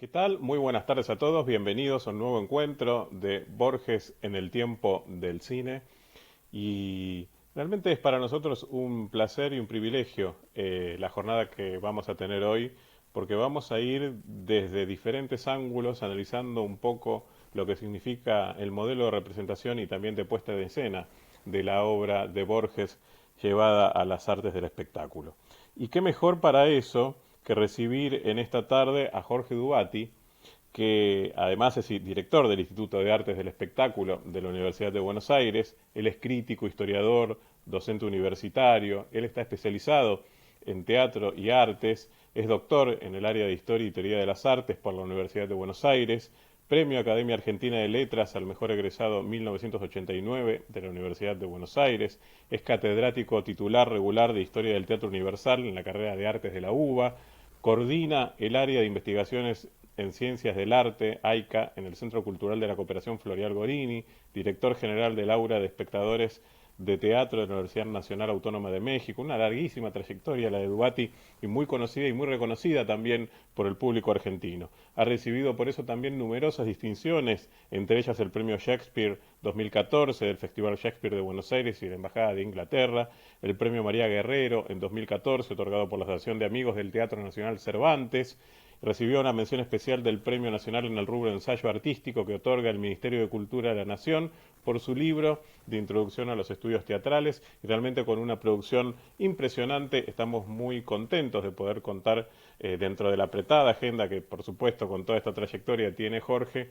¿Qué tal? Muy buenas tardes a todos, bienvenidos a un nuevo encuentro de Borges en el tiempo del cine. Y realmente es para nosotros un placer y un privilegio la jornada que vamos a tener hoy, porque vamos a ir desde diferentes ángulos analizando un poco lo que significa el modelo de representación y también de puesta de escena de la obra de Borges llevada a las artes del espectáculo. Y qué mejor para eso que recibir en esta tarde a Jorge Dubati, que además es director del Instituto de Artes del Espectáculo de la Universidad de Buenos Aires. Él es crítico, historiador, docente universitario. Él está especializado en teatro y artes. Es doctor en el área de Historia y Teoría de las Artes por la Universidad de Buenos Aires. Premio Academia Argentina de Letras al mejor egresado 1989 de la Universidad de Buenos Aires. Es catedrático titular regular de Historia del Teatro Universal en la carrera de Artes de la UBA. Coordina el área de investigaciones en Ciencias del Arte, AICA, en el Centro Cultural de la Cooperación Florial Gorini, director general del Aula de Espectadores de Teatro de la Universidad Nacional Autónoma de México. Una larguísima trayectoria la de Dubati y muy conocida y muy reconocida también por el público argentino. Ha recibido por eso también numerosas distinciones, entre ellas el Premio Shakespeare 2014 del Festival Shakespeare de Buenos Aires y de la Embajada de Inglaterra, el Premio María Guerrero en 2014 otorgado por la Asociación de Amigos del Teatro Nacional Cervantes. Recibió una mención especial del Premio Nacional en el rubro de ensayo artístico que otorga el Ministerio de Cultura de la Nación por su libro de introducción a los estudios teatrales, y realmente con una producción impresionante. Estamos muy contentos de poder contar dentro de la apretada agenda que por supuesto con toda esta trayectoria tiene Jorge,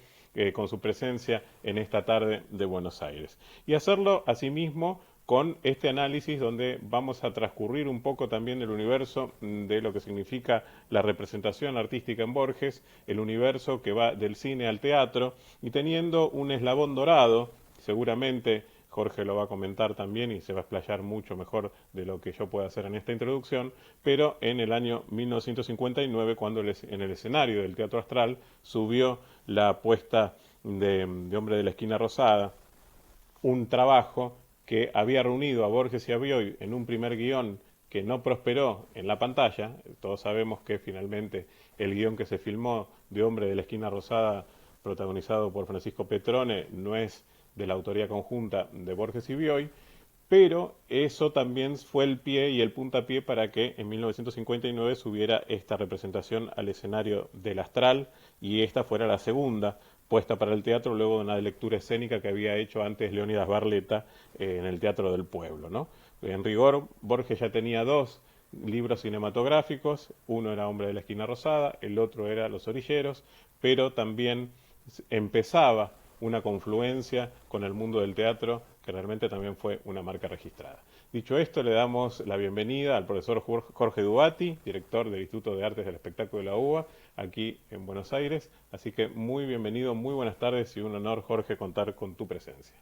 con su presencia en esta tarde de Buenos Aires. Y hacerlo asimismo con este análisis donde vamos a transcurrir un poco también del universo de lo que significa la representación artística en Borges, el universo que va del cine al teatro, y teniendo un eslabón dorado, seguramente Jorge lo va a comentar también y se va a explayar mucho mejor de lo que yo pueda hacer en esta introducción, pero en el año 1959, cuando en el escenario del Teatro Astral subió la apuesta de Hombre de la Esquina Rosada, un trabajo que había reunido a Borges y a Bioy en un primer guión que no prosperó en la pantalla. Todos sabemos que finalmente el guión que se filmó de Hombre de la Esquina Rosada, protagonizado por Francisco Petrone, no es de la autoría conjunta de Borges y Bioy, pero eso también fue el pie y el puntapié para que en 1959 subiera esta representación al escenario del Astral, y esta fuera la segunda puesta para el teatro luego de una lectura escénica que había hecho antes Leónidas Barletta en el Teatro del Pueblo, ¿no? En rigor, Borges ya tenía dos libros cinematográficos, uno era Hombre de la Esquina Rosada, el otro era Los Orilleros, pero también empezaba una confluencia con el mundo del teatro que realmente también fue una marca registrada. Dicho esto, le damos la bienvenida al profesor Jorge Dubati, director del Instituto de Artes del Espectáculo de la UBA, aquí en Buenos Aires. Así que muy bienvenido, muy buenas tardes y un honor, Jorge, contar con tu presencia.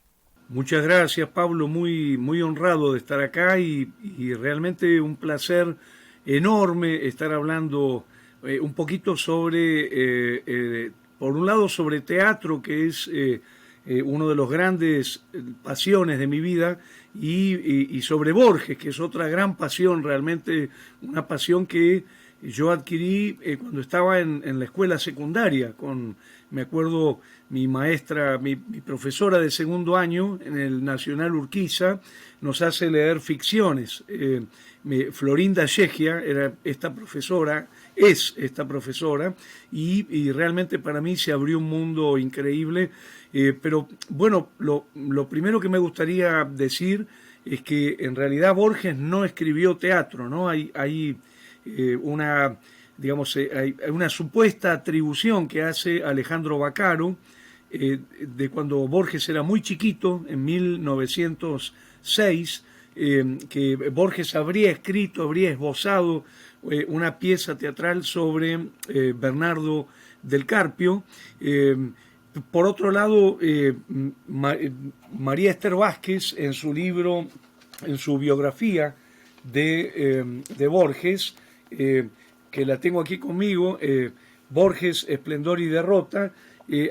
Muchas gracias, Pablo. Muy honrado de estar acá y realmente un placer enorme estar hablando un poquito sobre, por un lado, sobre teatro, que es uno de los grandes pasiones de mi vida, y sobre Borges, que es otra gran pasión, realmente una pasión que yo adquirí cuando estaba en la escuela secundaria. Me acuerdo, mi maestra, mi profesora de segundo año en el Nacional Urquiza nos hace leer ficciones. Florinda Yegia era esta profesora, es esta profesora, y realmente para mí se abrió un mundo increíble. Pero bueno, lo primero que me gustaría decir es que en realidad Borges no escribió teatro, ¿no? Hay una, digamos, hay una supuesta atribución que hace Alejandro Vaccaro de cuando Borges era muy chiquito, en 1906, que Borges habría escrito, habría esbozado una pieza teatral sobre Bernardo del Carpio. Por otro lado, María Esther Vázquez, en su libro, en su biografía de Borges, que la tengo aquí conmigo, Borges, Esplendor y Derrota,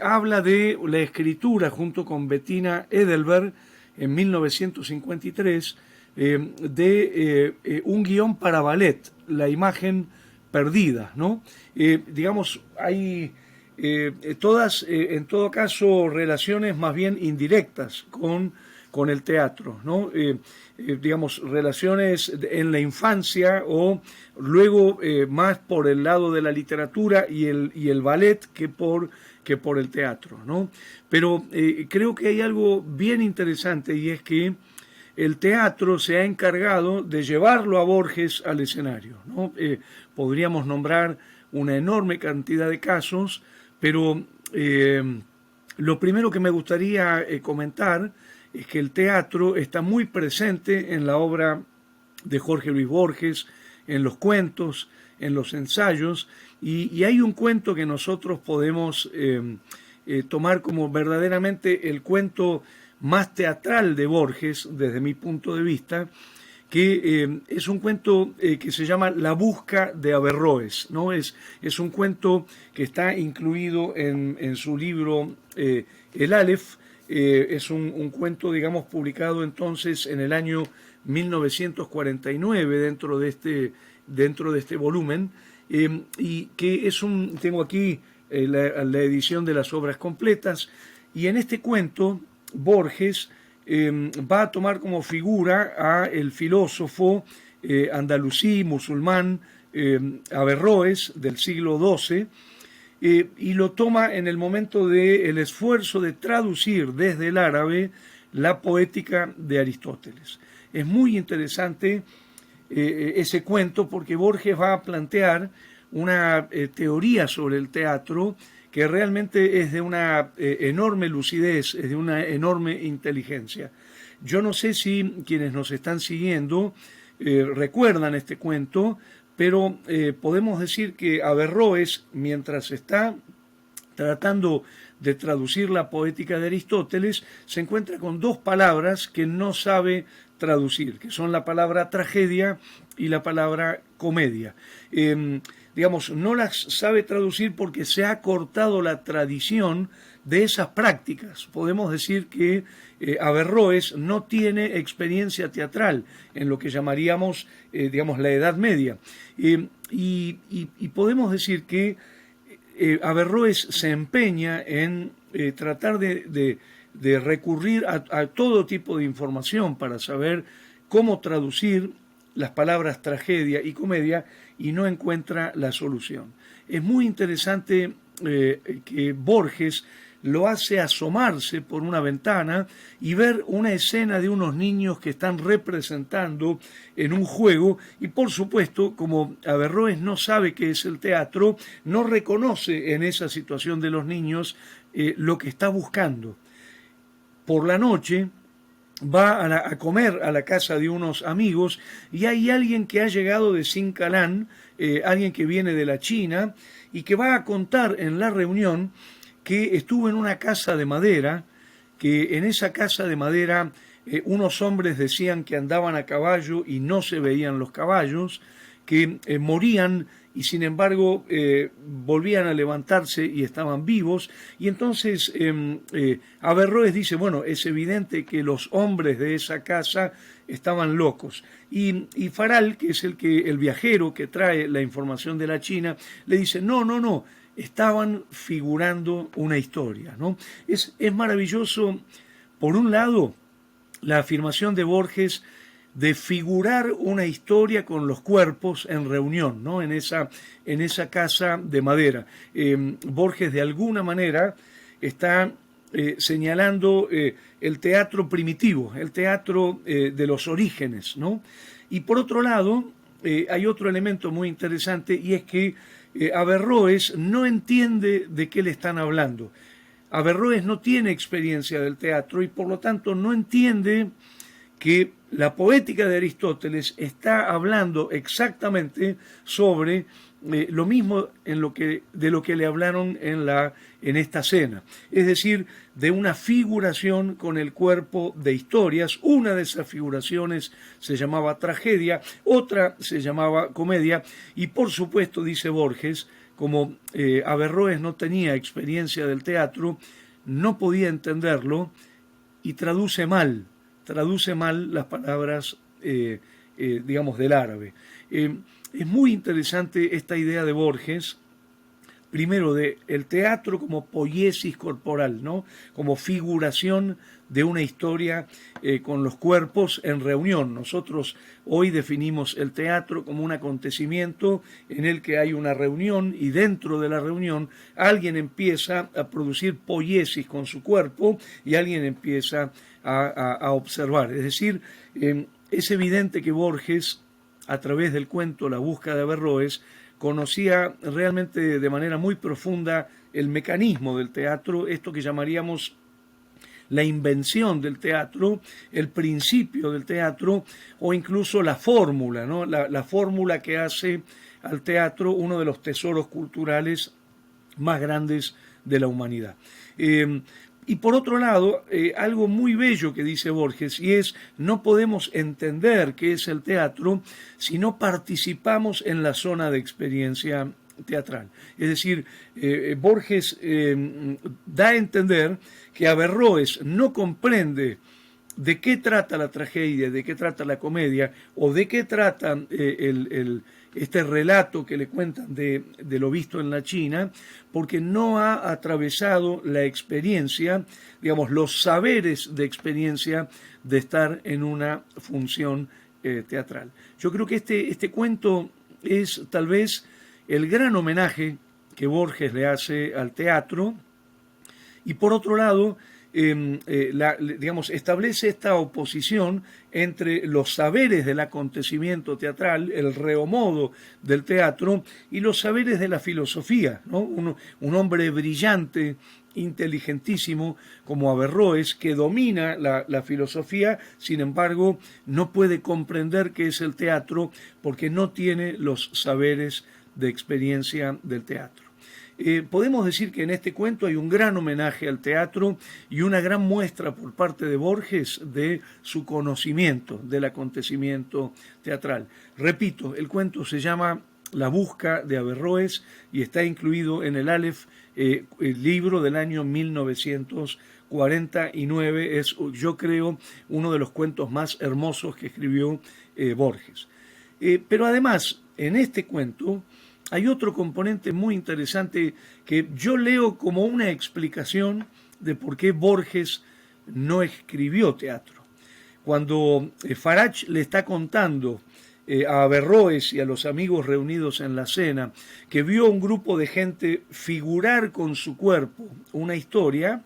habla de la escritura junto con Bettina Edelberg en 1953 de un guión para ballet, La imagen perdida, ¿no? Digamos, hay todas, en todo caso, relaciones más bien indirectas con el teatro, ¿no? Digamos, relaciones en la infancia o luego más por el lado de la literatura y el ballet que por el teatro, ¿no? Pero creo que hay algo bien interesante y es que el teatro se ha encargado de llevarlo a Borges al escenario, ¿no? Podríamos nombrar una enorme cantidad de casos, pero lo primero que me gustaría comentar es que el teatro está muy presente en la obra de Jorge Luis Borges, en los cuentos, en los ensayos, y hay un cuento que nosotros podemos tomar como verdaderamente el cuento más teatral de Borges, desde mi punto de vista, que es un cuento que se llama La busca de Averroes, ¿no? Es un cuento que está incluido en su libro El Aleph. Es un cuento, digamos, publicado entonces en el año 1949 dentro de este volumen, y que es tengo aquí la edición de las obras completas, y en este cuento Borges va a tomar como figura a el filósofo andalusí, musulmán, Averroes, del siglo XII, y lo toma en el momento del esfuerzo de traducir desde el árabe la poética de Aristóteles. Es muy interesante ese cuento porque Borges va a plantear una teoría sobre el teatro que realmente es de una enorme lucidez, es de una enorme inteligencia. Yo no sé si quienes nos están siguiendo recuerdan este cuento, pero podemos decir que Averroes, mientras está tratando de traducir la poética de Aristóteles, se encuentra con dos palabras que no sabe traducir, que son la palabra tragedia y la palabra comedia. Digamos, no las sabe traducir porque se ha cortado la tradición de esas prácticas. Podemos decir que Averroes no tiene experiencia teatral en lo que llamaríamos, digamos, la Edad Media. Y podemos decir que Averroes se empeña en tratar de recurrir a todo tipo de información para saber cómo traducir las palabras tragedia y comedia y no encuentra la solución. Es muy interesante que Borges lo hace asomarse por una ventana y ver una escena de unos niños que están representando en un juego y por supuesto, como Averroes no sabe qué es el teatro, no reconoce en esa situación de los niños lo que está buscando. Por la noche va a comer a la casa de unos amigos y hay alguien que ha llegado de Sincalán, alguien que viene de la China y que va a contar en la reunión que estuvo en una casa de madera, que en esa casa de madera unos hombres decían que andaban a caballo y no se veían los caballos, que morían y sin embargo volvían a levantarse y estaban vivos. Y entonces Averroes dice, bueno, es evidente que los hombres de esa casa estaban locos. Y Faral, que es el viajero que trae la información de la China, le dice, no, estaban figurando una historia, ¿no? Es maravilloso, por un lado, la afirmación de Borges de figurar una historia con los cuerpos en reunión, ¿no? En esa casa de madera. Borges de alguna manera está señalando el teatro primitivo, el teatro de los orígenes, ¿no? Y por otro lado, hay otro elemento muy interesante y es que Averroes no entiende de qué le están hablando. Averroes no tiene experiencia del teatro y por lo tanto no entiende que la poética de Aristóteles está hablando exactamente sobre lo mismo de lo que le hablaron en esta cena, es decir, de una figuración con el cuerpo de historias. Una de esas figuraciones se llamaba tragedia, otra se llamaba comedia, y por supuesto, dice Borges, como Averroes no tenía experiencia del teatro, no podía entenderlo y traduce mal las palabras, digamos, del árabe. Es muy interesante esta idea de Borges primero de el teatro como poiesis corporal, ¿no? Como figuración de una historia con los cuerpos en reunión. Nosotros hoy definimos el teatro como un acontecimiento en el que hay una reunión y dentro de la reunión alguien empieza a producir poiesis con su cuerpo y alguien empieza a observar. Es decir, es evidente que Borges, a través del cuento La búsqueda de Averroes, conocía realmente de manera muy profunda el mecanismo del teatro, esto que llamaríamos la invención del teatro, el principio del teatro o incluso la fórmula, ¿no? La fórmula que hace al teatro uno de los tesoros culturales más grandes de la humanidad. Y por otro lado, algo muy bello que dice Borges, y es, no podemos entender qué es el teatro si no participamos en la zona de experiencia teatral. Es decir, Borges da a entender que Averroes no comprende de qué trata la tragedia, de qué trata la comedia, o de qué trata este relato que le cuentan de lo visto en la China, porque no ha atravesado la experiencia, digamos, los saberes de experiencia de estar en una función teatral. Yo creo que este cuento es tal vez el gran homenaje que Borges le hace al teatro, y por otro lado, digamos, establece esta oposición entre los saberes del acontecimiento teatral, el reomodo del teatro, y los saberes de la filosofía, ¿no? Un hombre brillante, inteligentísimo como Averroes, que domina la filosofía, sin embargo, no puede comprender qué es el teatro porque no tiene los saberes de experiencia del teatro. Podemos decir que en este cuento hay un gran homenaje al teatro y una gran muestra por parte de Borges de su conocimiento del acontecimiento teatral. Repito, el cuento se llama La búsqueda de Averroes y está incluido en el Aleph, el libro del año 1949. Es, yo creo, uno de los cuentos más hermosos que escribió Borges. Pero además, en este cuento hay otro componente muy interesante que yo leo como una explicación de por qué Borges no escribió teatro. Cuando Farage le está contando a Averroes y a los amigos reunidos en la cena que vio a un grupo de gente figurar con su cuerpo una historia,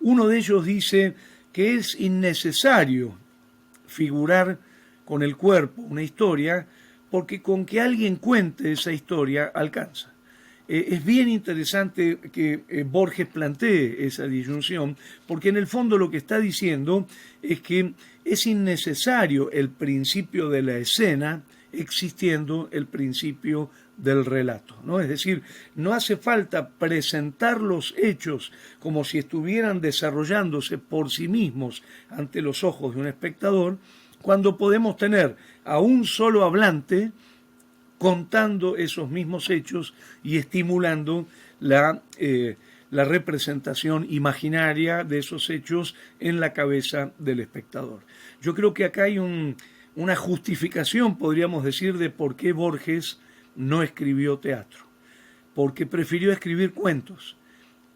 uno de ellos dice que es innecesario figurar con el cuerpo una historia, porque con que alguien cuente esa historia alcanza. Es bien interesante que Borges plantee esa disyunción, porque en el fondo lo que está diciendo es que es innecesario el principio de la escena existiendo el principio del relato, ¿no? Es decir, no hace falta presentar los hechos como si estuvieran desarrollándose por sí mismos ante los ojos de un espectador, cuando podemos tener a un solo hablante contando esos mismos hechos y estimulando la representación imaginaria de esos hechos en la cabeza del espectador. Yo creo que acá hay una justificación, podríamos decir, de por qué Borges no escribió teatro, porque prefirió escribir cuentos.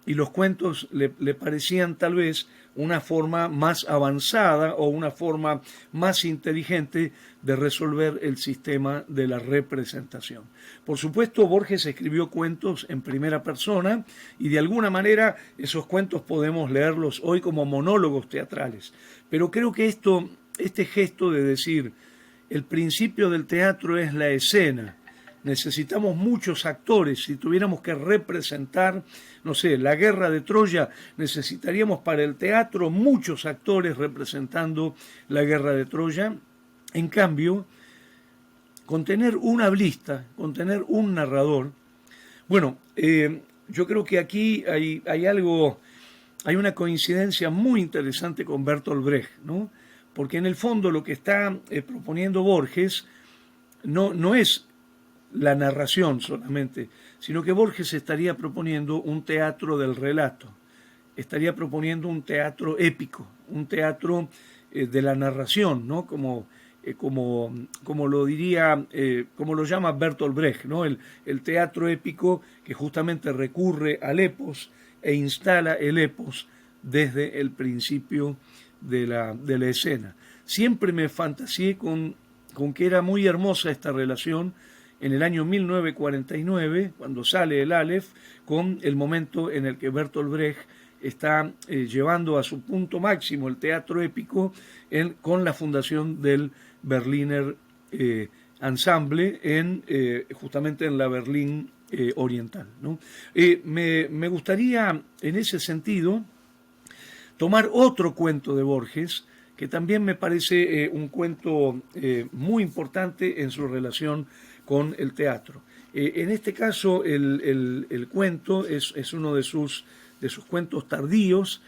Y los cuentos le parecían tal vez una forma más avanzada o una forma más inteligente de resolver el sistema de la representación. Por supuesto, Borges escribió cuentos en primera persona y de alguna manera esos cuentos podemos leerlos hoy como monólogos teatrales. Pero creo que este gesto de decir el principio del teatro es la escena, necesitamos muchos actores. Si tuviéramos que representar, no sé, la guerra de Troya, necesitaríamos para el teatro muchos actores representando la guerra de Troya. En cambio, con tener un hablista, con tener un narrador, bueno, yo creo que aquí hay algo, hay una coincidencia muy interesante con Bertolt Brecht, ¿no? Porque en el fondo lo que está proponiendo Borges no es la narración solamente, sino que Borges estaría proponiendo un teatro del relato, estaría proponiendo un teatro épico, un teatro de la narración, ¿no? Como como lo diría, como lo llama Bertolt Brecht, ¿no? El teatro épico que justamente recurre al epos e instala el epos desde el principio de la escena. Siempre me fantaseé con que era muy hermosa esta relación en el año 1949, cuando sale el Aleph, con el momento en el que Bertolt Brecht está llevando a su punto máximo el teatro épico con la fundación del Berliner Ensemble justamente en la Berlín oriental, ¿no? Me gustaría en ese sentido tomar otro cuento de Borges, que también me parece un cuento muy importante en su relación con el teatro. En este caso, el cuento es uno de sus cuentos tardíos,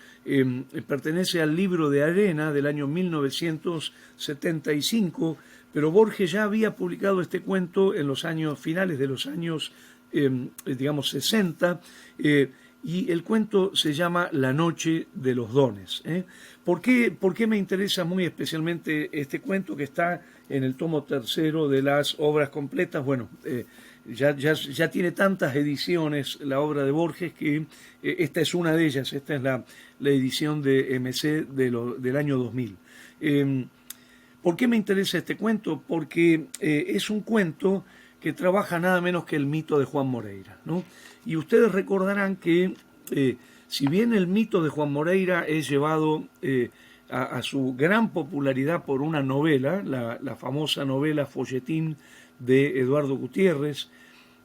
pertenece al libro de Arena del año 1975, pero Borges ya había publicado este cuento en los años finales de los años, digamos, 60, y el cuento se llama La noche de los dones. ¿Por qué me interesa muy especialmente este cuento que está en el tomo tercero de las obras completas? Bueno, ya tiene tantas ediciones la obra de Borges que esta es una de ellas, esta es la edición de MC del año 2000. ¿Por qué me interesa este cuento? Porque es un cuento que trabaja nada menos que el mito de Juan Moreira, ¿no? Y ustedes recordarán que si bien el mito de Juan Moreira es llevado a su gran popularidad por una novela, la famosa novela Folletín de Eduardo Gutiérrez,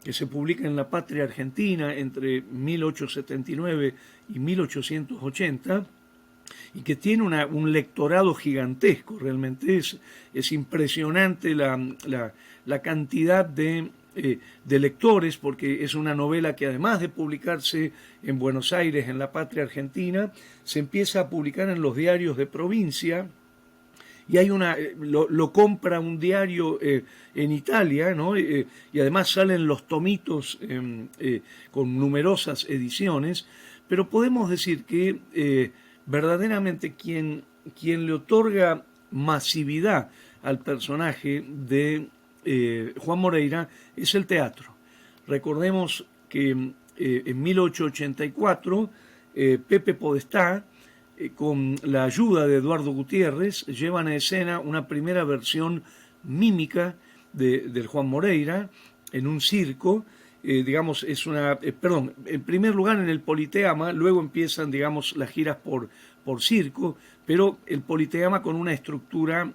que se publica en La Patria Argentina entre 1879 y 1880, y que tiene un lectorado gigantesco, realmente es impresionante la cantidad de lectores, porque es una novela que además de publicarse en Buenos Aires, en La Patria Argentina, se empieza a publicar en los diarios de provincia, y hay lo compra un diario en Italia, ¿no? Y además salen los tomitos con numerosas ediciones, pero podemos decir que verdaderamente quien le otorga masividad al personaje de Juan Moreira es el teatro. Recordemos que en 1884 Pepe Podestá, con la ayuda de Eduardo Gutiérrez, llevan a escena una primera versión mímica del Juan Moreira en un circo. Digamos, en primer lugar en el Politeama, luego empiezan, digamos, las giras por circo, pero el Politeama con una estructura,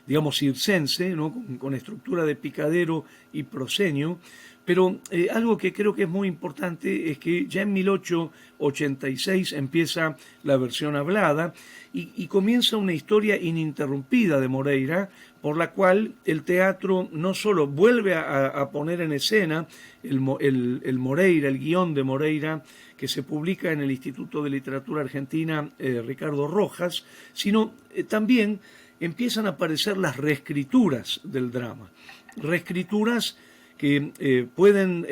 digamos, circense, ¿no? con estructura de picadero y proscenio. Pero algo que creo que es muy importante es que ya en 1886 empieza la versión hablada y comienza una historia ininterrumpida de Moreira, por la cual el teatro no solo vuelve a poner en escena el Moreira, el guión de Moreira, que se publica en el Instituto de Literatura Argentina Ricardo Rojas, sino también empiezan a aparecer las reescrituras del drama. Reescrituras que pueden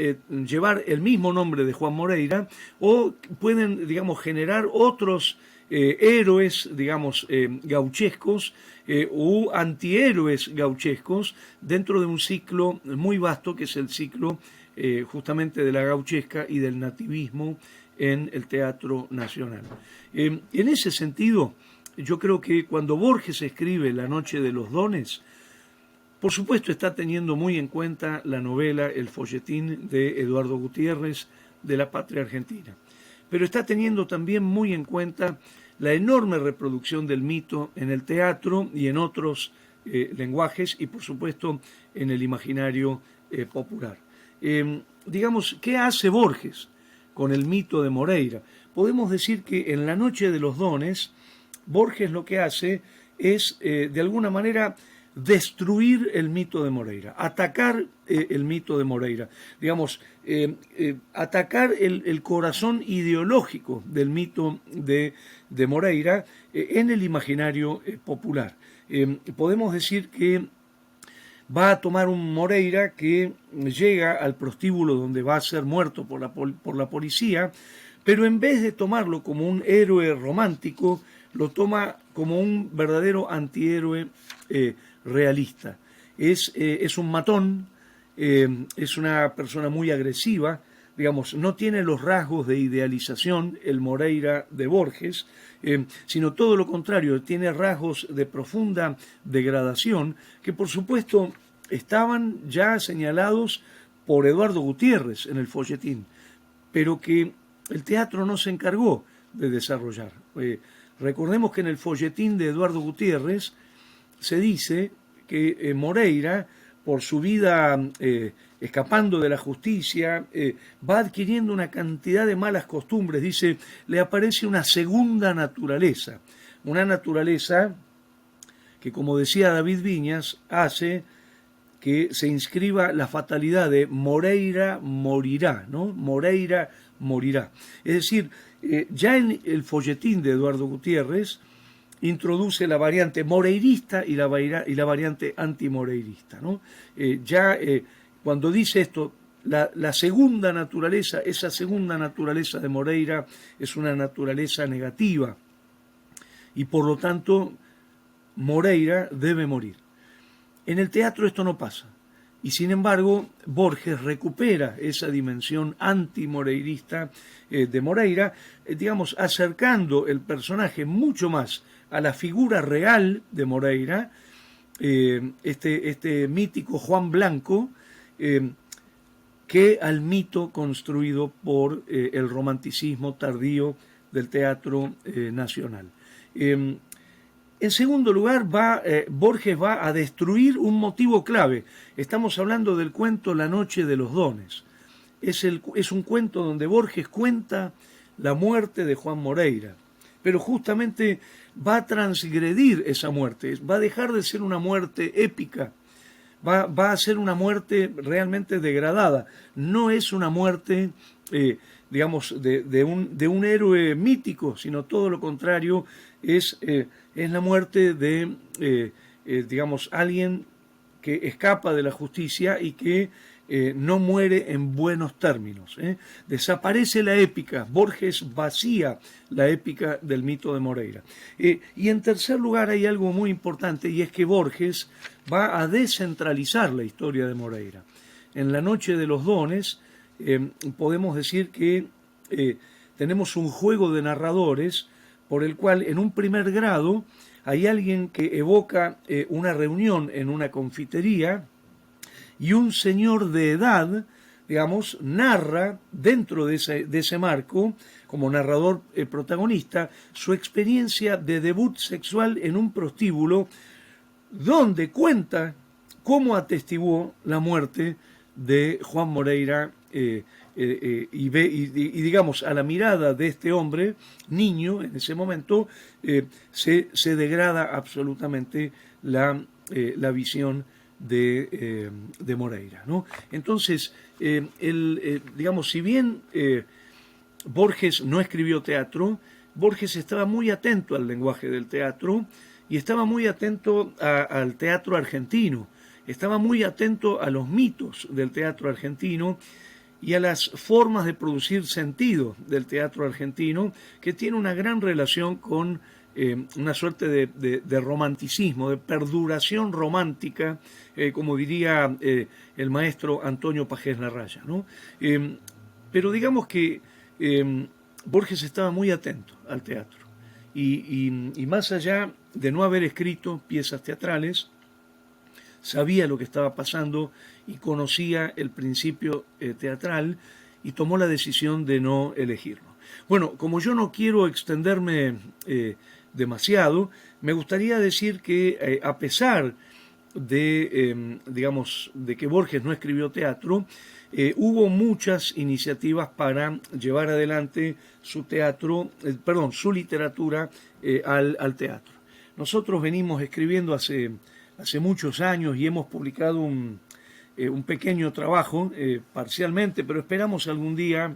llevar el mismo nombre de Juan Moreira o pueden, digamos, generar otros héroes, digamos, gauchescos u antihéroes gauchescos dentro de un ciclo muy vasto que es el ciclo justamente de la gauchesca y del nativismo en el Teatro Nacional. En ese sentido, yo creo que cuando Borges escribe La noche de los dones, por supuesto está teniendo muy en cuenta la novela El folletín de Eduardo Gutiérrez de La Patria Argentina, pero está teniendo también muy en cuenta la enorme reproducción del mito en el teatro y en otros lenguajes y por supuesto en el imaginario popular. Digamos, ¿qué hace Borges con el mito de Moreira? Podemos decir que en La noche de los dones, Borges lo que hace es, de alguna manera, destruir el mito de Moreira, atacar el mito de Moreira, digamos, atacar el corazón ideológico del mito de Moreira en el imaginario popular. Podemos decir que va a tomar un Moreira que llega al prostíbulo donde va a ser muerto por la policía, pero en vez de tomarlo como un héroe romántico, lo toma como un verdadero antihéroe realista. Es un matón, es una persona muy agresiva, digamos, no tiene los rasgos de idealización, el Moreira de Borges, sino todo lo contrario, tiene rasgos de profunda degradación que por supuesto estaban ya señalados por Eduardo Gutiérrez en el folletín, pero que el teatro no se encargó de desarrollar. Recordemos que en el folletín de Eduardo Gutiérrez se dice que Moreira, por su vida escapando de la justicia, va adquiriendo una cantidad de malas costumbres. Dice, le aparece una segunda naturaleza, una naturaleza que, como decía David Viñas, hace que se inscriba la fatalidad de Moreira morirá, ¿no? Moreira morirá. Es decir, ya en el folletín de Eduardo Gutiérrez introduce la variante moreirista y la variante antimoreirista, ¿no? Cuando dice esto, la segunda naturaleza, esa segunda naturaleza de Moreira es una naturaleza negativa y por lo tanto Moreira debe morir. En el teatro esto no pasa y sin embargo Borges recupera esa dimensión antimoreirista de Moreira, digamos, acercando el personaje mucho más a la figura real de Moreira, este mítico Juan Blanco, que al mito construido por el romanticismo tardío del teatro nacional. En segundo lugar, Borges va a destruir un motivo clave. Estamos hablando del cuento La noche de los dones. Es un cuento donde Borges cuenta la muerte de Juan Moreira, pero justamente va a transgredir esa muerte, va a dejar de ser una muerte épica, va a ser una muerte realmente degradada. No es una muerte, digamos, de un héroe mítico, sino todo lo contrario, es la muerte de, digamos, alguien que escapa de la justicia y que no muere en buenos términos. Desaparece la épica, Borges vacía la épica del mito de Moreira. Y en tercer lugar hay algo muy importante y es que Borges va a descentralizar la historia de Moreira. En La noche de los dones podemos decir que tenemos un juego de narradores por el cual en un primer grado hay alguien que evoca una reunión en una confitería y un señor de edad, digamos, narra dentro de ese marco, como narrador protagonista, su experiencia de debut sexual en un prostíbulo, donde cuenta cómo atestiguó la muerte de Juan Moreira y digamos, a la mirada de este hombre, niño, en ese momento, se degrada absolutamente la visión de Moreira, ¿no? Entonces, digamos, si bien Borges no escribió teatro, Borges estaba muy atento al lenguaje del teatro y estaba muy atento al teatro argentino, estaba muy atento a los mitos del teatro argentino y a las formas de producir sentido del teatro argentino, que tiene una gran relación con una suerte de romanticismo, de perduración romántica, como diría el maestro Antonio Pagés Larraya, ¿no? Pero digamos que Borges estaba muy atento al teatro y más allá de no haber escrito piezas teatrales, sabía lo que estaba pasando y conocía el principio teatral y tomó la decisión de no elegirlo. Bueno, como yo no quiero extenderme demasiado, me gustaría decir que a pesar de, digamos, de que Borges no escribió teatro, hubo muchas iniciativas para llevar adelante su teatro, su literatura al teatro. Nosotros venimos escribiendo hace muchos años y hemos publicado un pequeño trabajo, parcialmente, pero esperamos algún día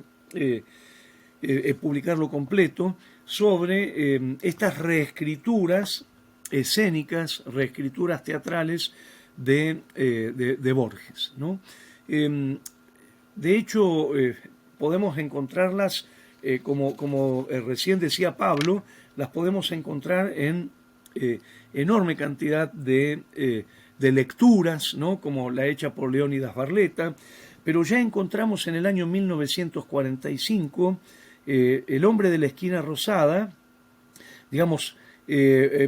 publicarlo completo, sobre estas reescrituras escénicas, reescrituras teatrales de Borges, ¿no? De hecho, podemos encontrarlas, como recién decía Pablo, las podemos encontrar en enorme cantidad de lecturas, ¿no? Como la hecha por Leónidas Barletta, pero ya encontramos en el año 1945 El hombre de la esquina rosada, digamos,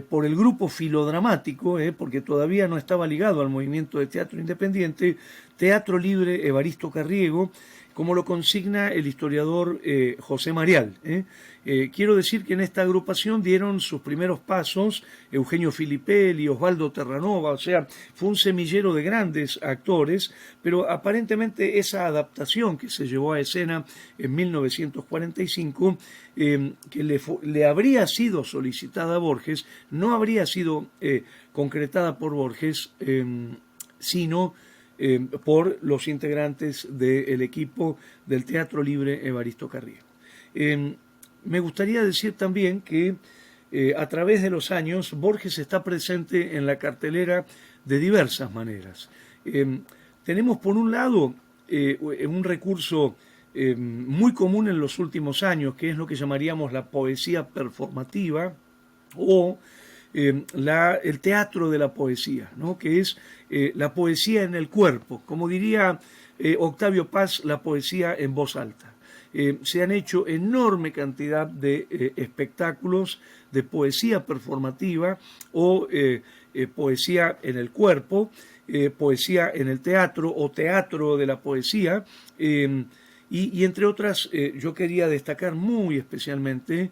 por el grupo filodramático, porque todavía no estaba ligado al movimiento de teatro independiente, Teatro Libre Evaristo Carriego, como lo consigna el historiador José Marial. Quiero decir que en esta agrupación dieron sus primeros pasos Eugenio Filipelli, Osvaldo Terranova, o sea, fue un semillero de grandes actores, pero aparentemente esa adaptación que se llevó a escena en 1945, que le habría sido solicitada a Borges, no habría sido concretada por Borges, sino por los integrantes del equipo del Teatro Libre Evaristo Carriego. Me gustaría decir también que a través de los años Borges está presente en la cartelera de diversas maneras. Tenemos por un lado un recurso muy común en los últimos años, que es lo que llamaríamos la poesía performativa o el teatro de la poesía, ¿no? Que es la poesía en el cuerpo, como diría Octavio Paz, la poesía en voz alta. Se han hecho enorme cantidad de espectáculos de poesía performativa o poesía en el cuerpo, poesía en el teatro o teatro de la poesía, y entre otras yo quería destacar muy especialmente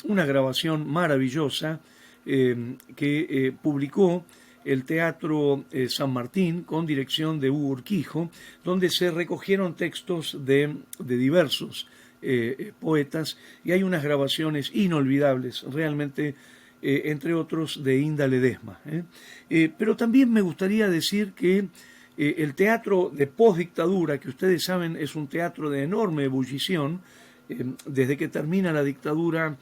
una grabación maravillosa que publicó el Teatro San Martín con dirección de Hugo Urquijo, donde se recogieron textos de diversos poetas, y hay unas grabaciones inolvidables, realmente, entre otros de Inda Ledesma. Pero también me gustaría decir que el teatro de postdictadura, que ustedes saben es un teatro de enorme ebullición, desde que termina la dictadura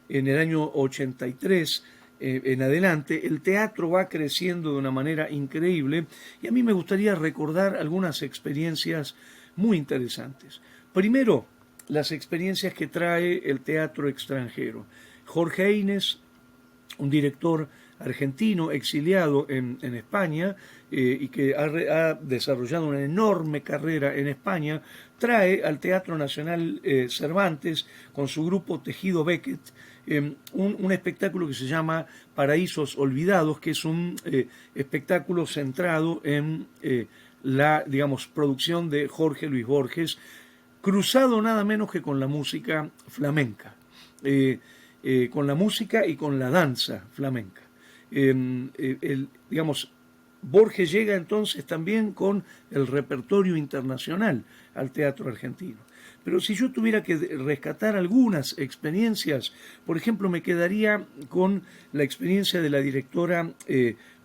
en el año 83, en adelante, el teatro va creciendo de una manera increíble, y a mí me gustaría recordar algunas experiencias muy interesantes. Primero, las experiencias que trae el teatro extranjero. Jorge Eines, un director argentino exiliado en España y que ha desarrollado una enorme carrera en España, trae al Teatro Nacional Cervantes con su grupo Tejido Beckett un espectáculo que se llama Paraísos Olvidados, que es un espectáculo centrado en la, digamos, producción de Jorge Luis Borges, cruzado nada menos que con la música flamenca, con la música y con la danza flamenca. Digamos, Borges llega entonces también con el repertorio internacional al teatro argentino. Pero si yo tuviera que rescatar algunas experiencias, por ejemplo, me quedaría con la experiencia de la directora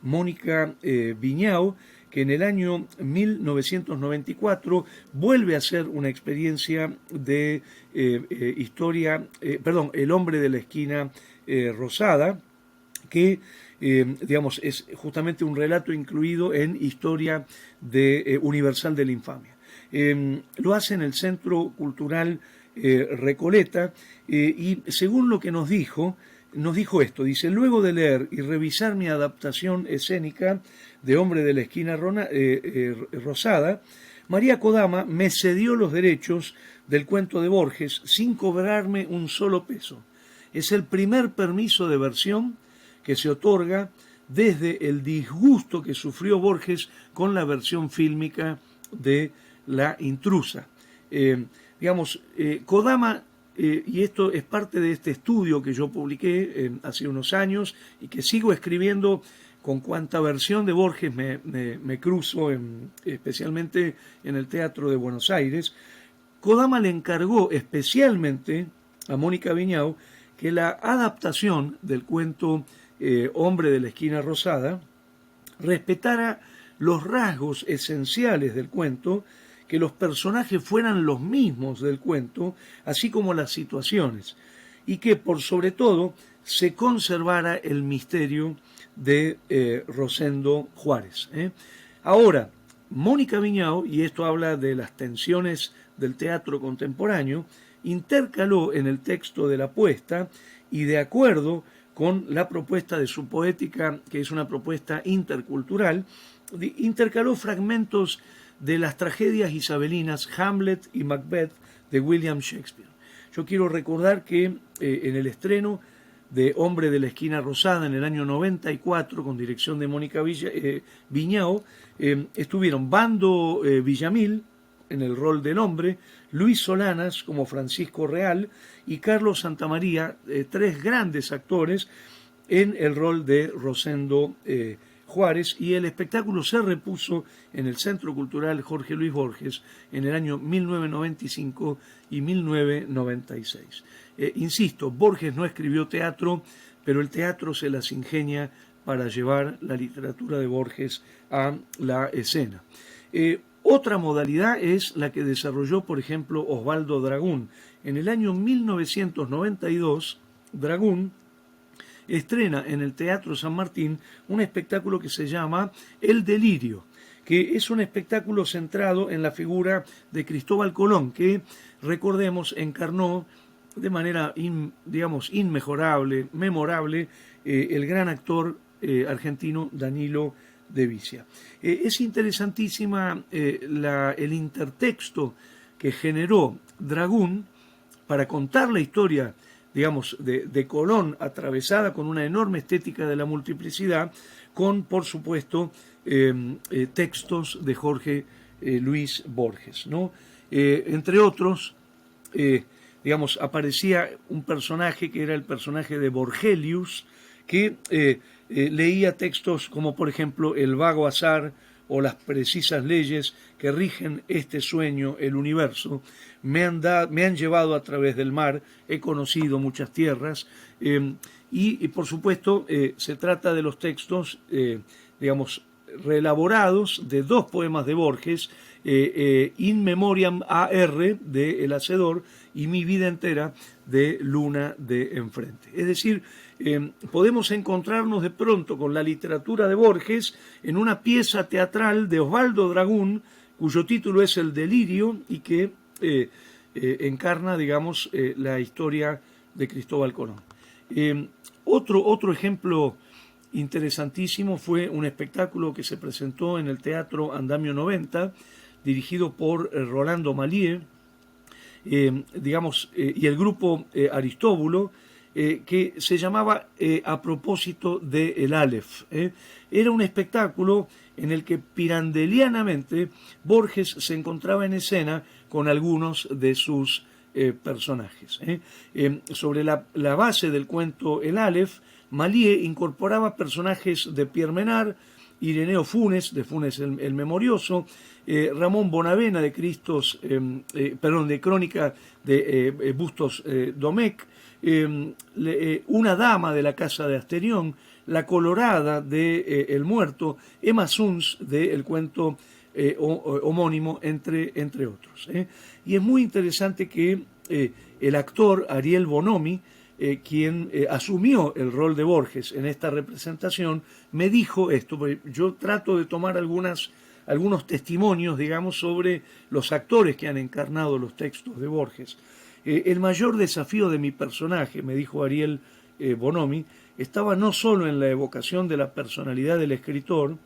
Mónica Viñao, que en el año 1994 vuelve a hacer una experiencia de El hombre de la esquina rosada, que digamos, es justamente un relato incluido en Historia Universal de la Infamia. Lo hace en el Centro Cultural Recoleta, y según lo que nos dijo esto, dice: luego de leer y revisar mi adaptación escénica de Hombre de la Esquina Rosada, María Kodama me cedió los derechos del cuento de Borges sin cobrarme un solo peso. Es el primer permiso de versión que se otorga desde el disgusto que sufrió Borges con la versión fílmica de La intrusa. Kodama, y esto es parte de este estudio que yo publiqué hace unos años y que sigo escribiendo con cuanta versión de Borges me cruzo, especialmente en el Teatro de Buenos Aires. Kodama le encargó especialmente a Mónica Viñao que la adaptación del cuento Hombre de la Esquina Rosada respetara los rasgos esenciales del cuento, que los personajes fueran los mismos del cuento, así como las situaciones, y que por sobre todo se conservara el misterio de Rosendo Juárez. Ahora, Mónica Viñao, y esto habla de las tensiones del teatro contemporáneo, intercaló en el texto de la puesta y de acuerdo con la propuesta de su poética, que es una propuesta intercultural, intercaló fragmentos de las tragedias isabelinas Hamlet y Macbeth de William Shakespeare. Yo quiero recordar que en el estreno de Hombre de la Esquina Rosada en el año 94, con dirección de Mónica Viñao, estuvieron Bando Villamil en el rol del hombre, Luis Solanas como Francisco Real y Carlos Santamaría, tres grandes actores en el rol de Rosendo Juárez, y el espectáculo se repuso en el Centro Cultural Jorge Luis Borges en el año 1995 y 1996. Insisto, Borges no escribió teatro, pero el teatro se las ingenia para llevar la literatura de Borges a la escena. Otra modalidad es la que desarrolló, por ejemplo, Osvaldo Dragún. En el año 1992, Dragún estrena en el Teatro San Martín un espectáculo que se llama El Delirio, que es un espectáculo centrado en la figura de Cristóbal Colón, que, recordemos, encarnó de manera, inmejorable, memorable, el gran actor argentino Danilo de Vicia. Es interesantísima el intertexto que generó Dragún para contar la historia, de Colón, atravesada con una enorme estética de la multiplicidad, con, por supuesto, textos de Jorge Luis Borges, ¿no? Entre otros, aparecía un personaje que era el personaje de Borgelius, que leía textos como, por ejemplo, El vago azar o Las precisas leyes que rigen este sueño, el universo. Me han llevado a través del mar, he conocido muchas tierras, y por supuesto se trata de los textos, reelaborados de dos poemas de Borges, In Memoriam A.R. de El Hacedor y Mi vida entera de Luna de Enfrente. Es decir, podemos encontrarnos de pronto con la literatura de Borges en una pieza teatral de Osvaldo Dragún, cuyo título es El Delirio y que encarna, la historia de Cristóbal Colón. Otro ejemplo interesantísimo fue un espectáculo que se presentó en el Teatro Andamio 90, dirigido por Rolando Malié, y el grupo Aristóbulo, que se llamaba A propósito de El Aleph. Era un espectáculo en el que pirandelianamente Borges se encontraba en escena con algunos de sus personajes. Sobre la base del cuento El Aleph, Malié incorporaba personajes de Pierre Menard, Ireneo Funes, de Funes el Memorioso, Ramón Bonavena de de Crónica de Bustos Domecq, una dama de la casa de Asterión, La Colorada de El Muerto, Emma Suns de el cuento homónimo, entre otros. Y es muy interesante que el actor Ariel Bonomi, quien asumió el rol de Borges en esta representación, me dijo esto, porque yo trato de tomar algunos testimonios, sobre los actores que han encarnado los textos de Borges. El mayor desafío de mi personaje, me dijo Ariel Bonomi, estaba no solo en la evocación de la personalidad del escritor,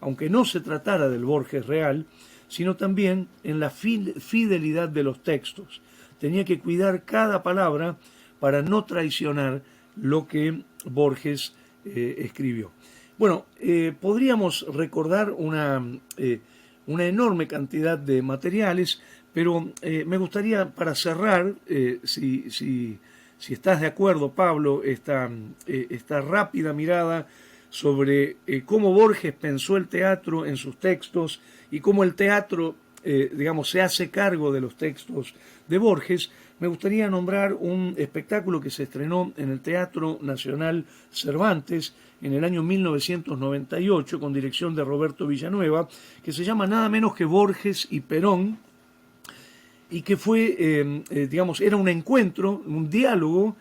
aunque no se tratara del Borges real, sino también en la fidelidad de los textos. Tenía que cuidar cada palabra para no traicionar lo que Borges escribió. Bueno, podríamos recordar una enorme cantidad de materiales, pero me gustaría, para cerrar, si estás de acuerdo, Pablo, esta rápida mirada sobre cómo Borges pensó el teatro en sus textos y cómo el teatro, se hace cargo de los textos de Borges. Me gustaría nombrar un espectáculo que se estrenó en el Teatro Nacional Cervantes en el año 1998 con dirección de Roberto Villanueva, que se llama nada menos que Borges y Perón, y que fue, era un encuentro, un diálogo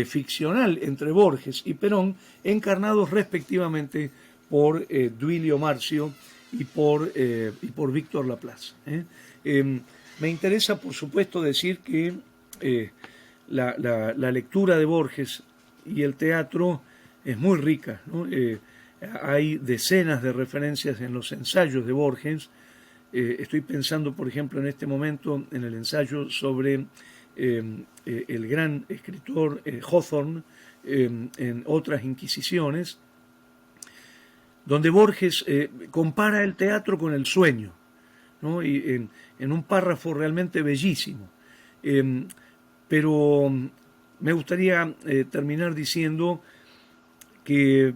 ficcional entre Borges y Perón, encarnados respectivamente por Duilio Marcio y por Víctor Laplace. Me interesa, por supuesto, decir que la lectura de Borges y el teatro es muy rica, ¿no? Hay decenas de referencias en los ensayos de Borges. Estoy pensando, por ejemplo, en este momento en el ensayo sobre el gran escritor Hawthorne en Otras Inquisiciones, donde Borges compara el teatro con el sueño, ¿no? Y en un párrafo realmente bellísimo. Eh, pero me gustaría terminar diciendo que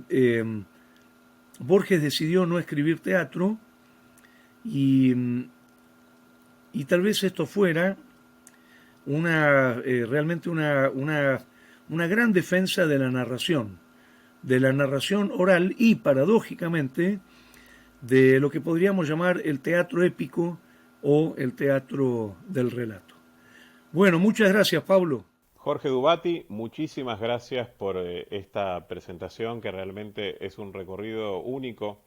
Borges decidió no escribir teatro y, y tal vez esto fuera realmente una gran defensa de la narración oral y, paradójicamente, de lo que podríamos llamar el teatro épico o el teatro del relato. Bueno, muchas gracias, Pablo. Jorge Dubati, muchísimas gracias por esta presentación que realmente es un recorrido único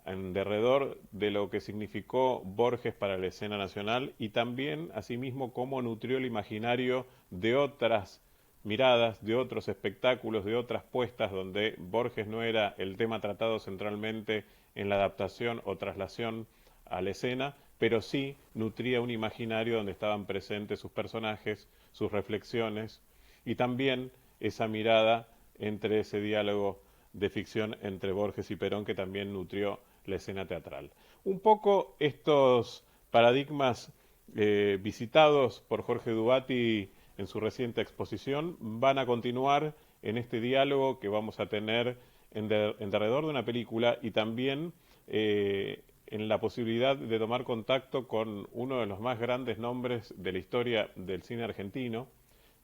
en derredor de lo que significó Borges para la escena nacional y también, asimismo, cómo nutrió el imaginario de otras miradas, de otros espectáculos, de otras puestas donde Borges no era el tema tratado centralmente en la adaptación o traslación a la escena, pero sí nutría un imaginario donde estaban presentes sus personajes, sus reflexiones y también esa mirada entre ese diálogo de ficción entre Borges y Perón que también nutrió la escena teatral. Un poco estos paradigmas visitados por Jorge Dubati en su reciente exposición van a continuar en este diálogo que vamos a tener en derredor de una película y también en la posibilidad de tomar contacto con uno de los más grandes nombres de la historia del cine argentino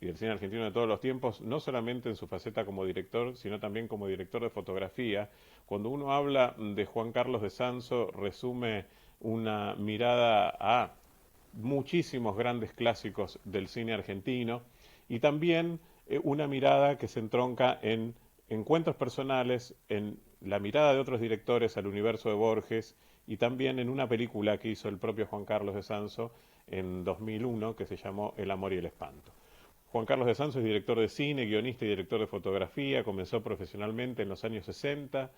y del cine argentino de todos los tiempos, no solamente en su faceta como director, sino también como director de fotografía. Cuando uno habla de Juan Carlos de Sanso, resume una mirada a muchísimos grandes clásicos del cine argentino y también una mirada que se entronca en encuentros personales, en la mirada de otros directores al universo de Borges y también en una película que hizo el propio Juan Carlos de Sanso en 2001 que se llamó El amor y el espanto. Juan Carlos de Sanso es director de cine, guionista y director de fotografía, comenzó profesionalmente en los años 60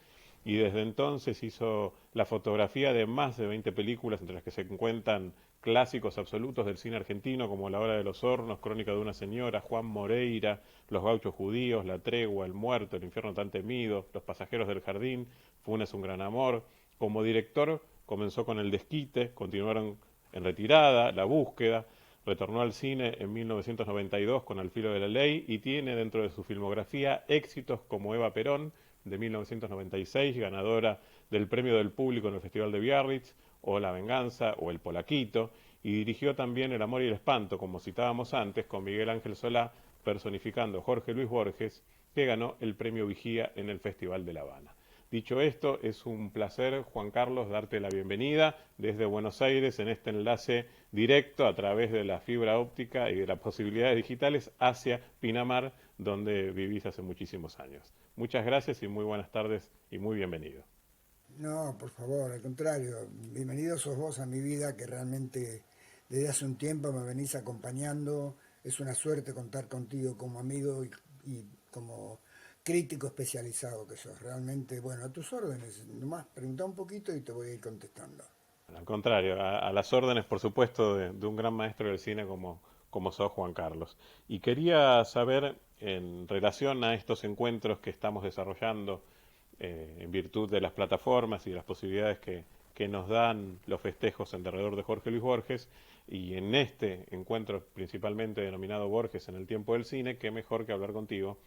y desde entonces hizo la fotografía de más de 20 películas, entre las que se encuentran clásicos absolutos del cine argentino como La hora de los hornos, Crónica de una señora, Juan Moreira, Los gauchos judíos, La tregua, El muerto, El infierno tan temido, Los pasajeros del jardín, Funes un gran amor. Como director comenzó con El desquite, continuaron en retirada, La búsqueda, retornó al cine en 1992 con Al filo de la ley y tiene dentro de su filmografía éxitos como Eva Perón, de 1996, ganadora del Premio del Público en el Festival de Biarritz, o La Venganza, o El Polaquito, y dirigió también El Amor y el Espanto, como citábamos antes, con Miguel Ángel Solá, personificando Jorge Luis Borges, que ganó el Premio Vigía en el Festival de La Habana. Dicho esto, es un placer, Juan Carlos, darte la bienvenida desde Buenos Aires en este enlace directo a través de la fibra óptica y de las posibilidades digitales hacia Pinamar, donde vivís hace muchísimos años. Muchas gracias y muy buenas tardes y muy bienvenido. No, por favor, al contrario, bienvenido sos vos a mi vida, que realmente desde hace un tiempo me venís acompañando. Es una suerte contar contigo como amigo y como crítico especializado que sos. Realmente, bueno, a tus órdenes. Nomás pregunta un poquito y te voy a ir contestando. Al contrario, a las órdenes, por supuesto, de un gran maestro del cine como sos Juan Carlos. Y quería saber, en relación a estos encuentros que estamos desarrollando en virtud de las plataformas y de las posibilidades que nos dan los festejos en derredor de Jorge Luis Borges, y en este encuentro principalmente denominado Borges en el tiempo del cine, qué mejor que hablar contigo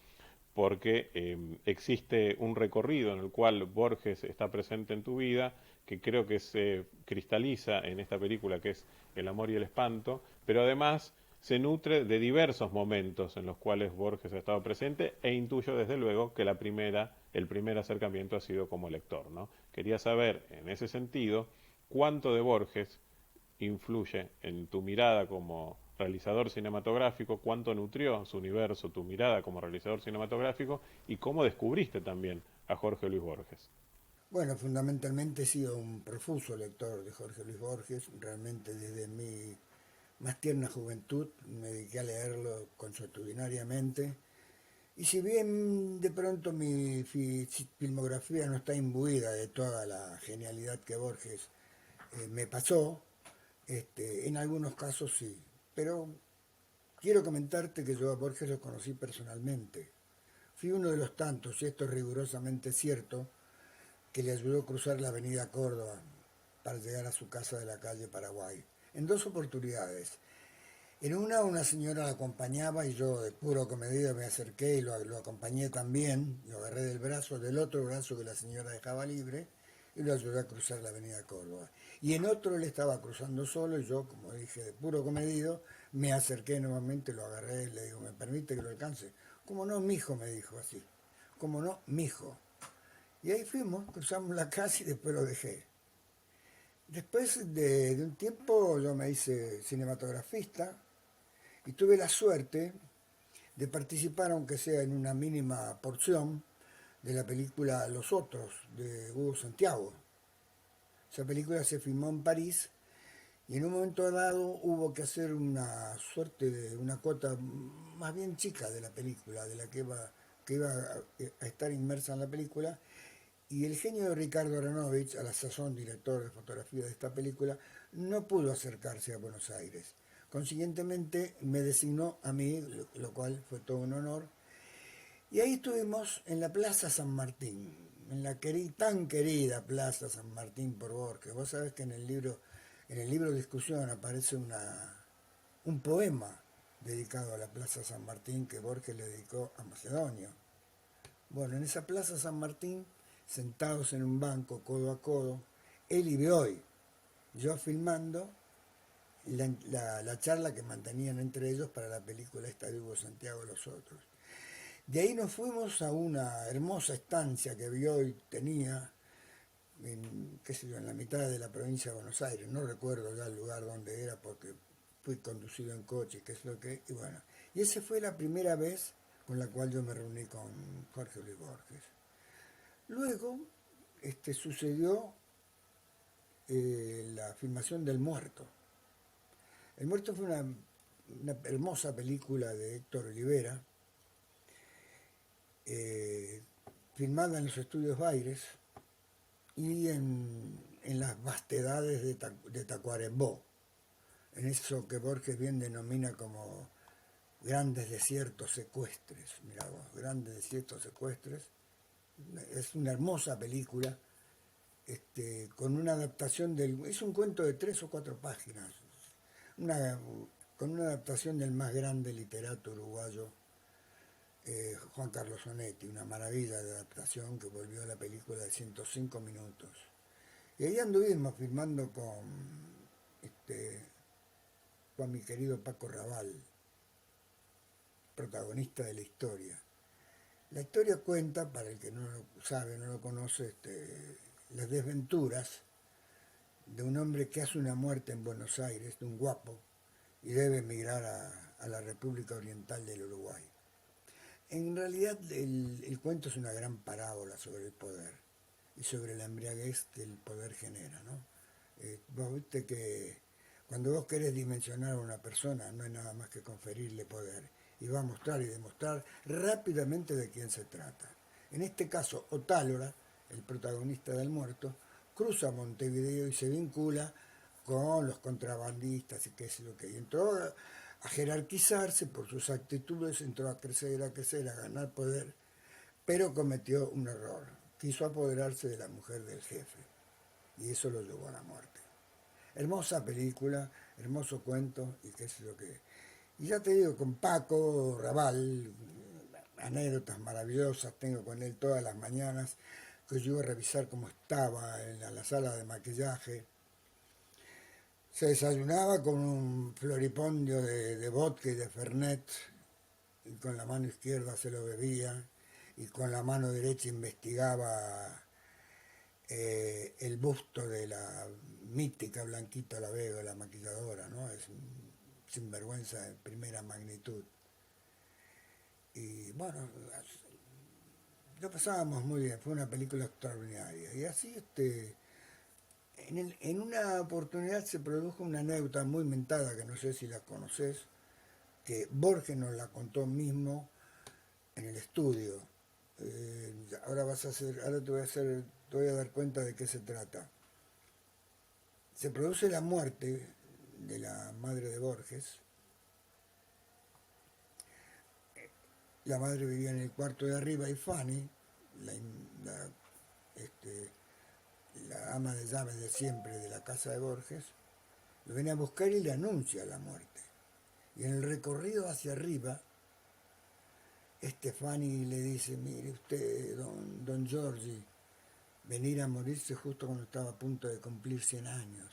porque existe un recorrido en el cual Borges está presente en tu vida, que creo que se cristaliza en esta película que es El amor y el espanto, pero además se nutre de diversos momentos en los cuales Borges ha estado presente e intuyo desde luego que el primer acercamiento ha sido como lector, ¿no? Quería saber en ese sentido cuánto de Borges influye en tu mirada como realizador cinematográfico, cuánto nutrió su universo, tu mirada como realizador cinematográfico y cómo descubriste también a Jorge Luis Borges. Bueno, fundamentalmente he sido un profuso lector de Jorge Luis Borges. Realmente desde mi más tierna juventud me dediqué a leerlo consuetudinariamente. Y si bien de pronto mi filmografía no está imbuida de toda la genialidad que Borges me pasó, en algunos casos sí. Pero quiero comentarte que yo a Borges lo conocí personalmente. Fui uno de los tantos, y esto es rigurosamente cierto, que le ayudó a cruzar la avenida Córdoba para llegar a su casa de la calle Paraguay. En dos oportunidades. En una señora la acompañaba y yo de puro comedido me acerqué y lo acompañé también, lo agarré del brazo, del otro brazo que la señora dejaba libre y lo ayudé a cruzar la avenida Córdoba. Y en otro él estaba cruzando solo y yo, como dije, de puro comedido, me acerqué nuevamente, lo agarré y le digo, ¿me permite que lo alcance? Como no, mijo, me dijo así. Como no, mijo. Y ahí fuimos, cruzamos la calle y después lo dejé. Después de un tiempo yo me hice cinematografista y tuve la suerte de participar, aunque sea en una mínima porción, de la película Los Otros, de Hugo Santiago. Esa película se filmó en París y en un momento dado hubo que hacer una suerte de una cuota más bien chica de la película, de la que iba a estar inmersa en la película, y el genio de Ricardo Aronovich, a la sazón director de fotografía de esta película, no pudo acercarse a Buenos Aires. Consiguientemente me designó a mí, lo cual fue todo un honor. Y ahí estuvimos en la Plaza San Martín, en la tan querida Plaza San Martín por Borges. Vos sabés que en el libro de discusión aparece un poema dedicado a la Plaza San Martín que Borges le dedicó a Macedonio. Bueno, en esa Plaza San Martín, sentados en un banco codo a codo, él y Bioy, yo filmando la charla que mantenían entre ellos para la película esta de Hugo Santiago Los Otros. De ahí nos fuimos a una hermosa estancia que Bioy tenía, qué sé yo, en la mitad de la provincia de Buenos Aires. No recuerdo ya el lugar donde era porque fui conducido en coche, qué es lo que... Y bueno, y esa fue la primera vez con la cual yo me reuní con Jorge Luis Borges. Luego sucedió la filmación del Muerto. El Muerto fue una hermosa película de Héctor Olivera, filmada en los estudios Baires y en las vastedades de Tacuarembó, en eso que Borges bien denomina como grandes desiertos secuestres. Mirá vos, grandes desiertos secuestres. Es una hermosa película, con una adaptación es un cuento de 3 o 4 páginas, con una adaptación del más grande literato uruguayo, Juan Carlos Onetti, una maravilla de adaptación que volvió a la película de 105 minutos. Y ahí anduvimos filmando con mi querido Paco Raval, protagonista de la historia. La historia cuenta, para el que no lo sabe, no lo conoce, las desventuras de un hombre que hace una muerte en Buenos Aires, de un guapo, y debe emigrar a la República Oriental del Uruguay. En realidad el cuento es una gran parábola sobre el poder y sobre la embriaguez que el poder genera, ¿no? Vos viste que cuando vos querés dimensionar a una persona no hay nada más que conferirle poder y va a mostrar y demostrar rápidamente de quién se trata. En este caso, Otálora, el protagonista del Muerto, cruza Montevideo y se vincula con los contrabandistas y qué es lo que hay. Entró a jerarquizarse por sus actitudes, entró a crecer, a ganar poder, pero cometió un error. Quiso apoderarse de la mujer del jefe y eso lo llevó a la muerte. Hermosa película, hermoso cuento y qué es lo que... Y ya te digo, con Paco Raval, anécdotas maravillosas tengo con él todas las mañanas, que yo iba a revisar cómo estaba en la sala de maquillaje. Se desayunaba con un floripondio de vodka y de fernet, y con la mano izquierda se lo bebía, y con la mano derecha investigaba el busto de la mítica Blanquita La Vega, la maquilladora, ¿no? Es un sinvergüenza de primera magnitud. Y bueno, lo pasábamos muy bien, fue una película extraordinaria. Y así, en una oportunidad se produjo una anécdota muy mentada, que no sé si la conoces, que Borges nos la contó mismo en el estudio. Ahora te voy a dar cuenta de qué se trata. Se produce la muerte de la madre de Borges. La madre vivía en el cuarto de arriba y Fanny, la, la, este, la ama de llaves de siempre de la casa de Borges, lo viene a buscar y le anuncia la muerte. Y en el recorrido hacia arriba, Fanny le dice, mire usted, don Giorgi, venir a morirse justo cuando estaba a punto de cumplir 100 años.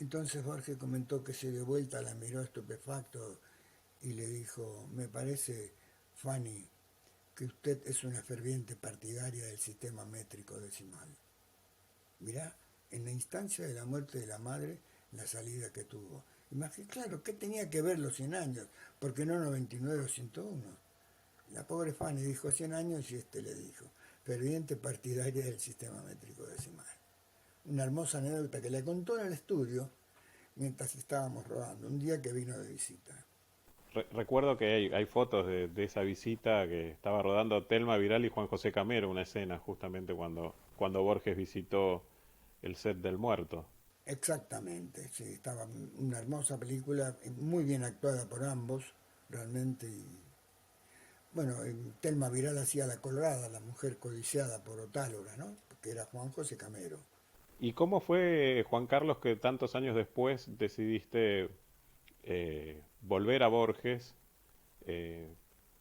Entonces Borges comentó que se dio vuelta, la miró estupefacto y le dijo, me parece, Fanny, que usted es una ferviente partidaria del sistema métrico decimal. Mirá, en la instancia de la muerte de la madre, la salida que tuvo. Claro, ¿qué tenía que ver los 100 años? ¿Por qué no 99 o 101? La pobre Fanny dijo 100 años y le dijo, ferviente partidaria del sistema métrico decimal. Una hermosa anécdota que le contó en el estudio mientras estábamos rodando, un día que vino de visita. Recuerdo que hay fotos de esa visita que estaba rodando Telma Viral y Juan José Camero, una escena justamente cuando Borges visitó el set del Muerto. Exactamente, sí, estaba una hermosa película, muy bien actuada por ambos, realmente. Bueno, Telma Viral hacía la Colorada, la mujer codiciada por Otálora, ¿no? Que era Juan José Camero. ¿Y cómo fue, Juan Carlos, que tantos años después decidiste volver a Borges, eh,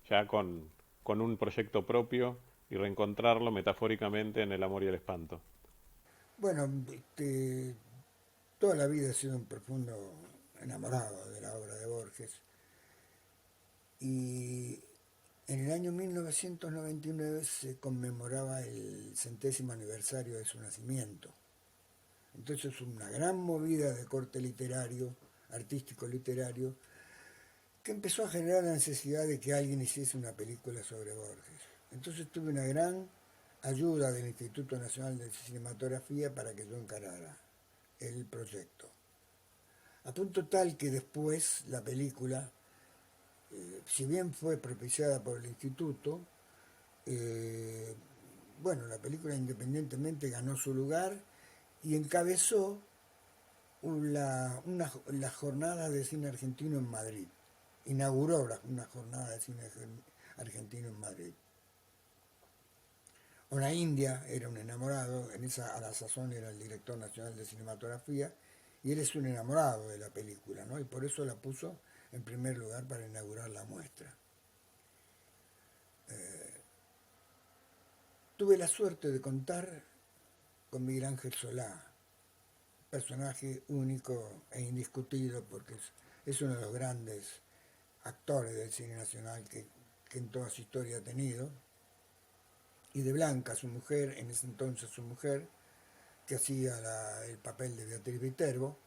ya con un proyecto propio y reencontrarlo metafóricamente en El amor y el espanto? Bueno, toda la vida he sido un profundo enamorado de la obra de Borges y en el año 1999 se conmemoraba el 100º aniversario de su nacimiento. Entonces una gran movida de corte literario, artístico literario, que empezó a generar la necesidad de que alguien hiciese una película sobre Borges. Entonces tuve una gran ayuda del Instituto Nacional de Cinematografía para que yo encarara el proyecto. A punto tal que después la película, si bien fue propiciada por el instituto, bueno, la película independientemente ganó su lugar y encabezó las jornadas de cine argentino en Madrid. Inauguró una jornada de cine argentino en Madrid. Una India era un enamorado, a la sazón era el director nacional de cinematografía, y él es un enamorado de la película, ¿no? Y por eso la puso en primer lugar para inaugurar la muestra. Tuve la suerte de contar con Miguel Ángel Solá, personaje único e indiscutido porque es uno de los grandes actores del cine nacional que en toda su historia ha tenido, y de Blanca, su mujer, en ese entonces su mujer, que hacía el papel de Beatriz Viterbo.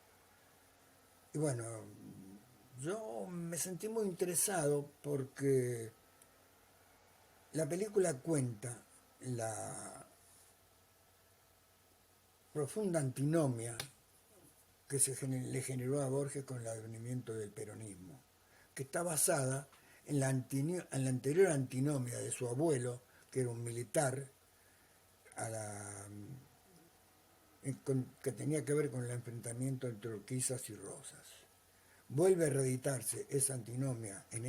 Y bueno, yo me sentí muy interesado porque la película cuenta la profunda antinomia que le generó a Borges con el advenimiento del peronismo, que está basada en la anterior antinomia de su abuelo, que era un militar, que tenía que ver con el enfrentamiento entre Urquizas y Rosas. Vuelve a reeditarse esa antinomia en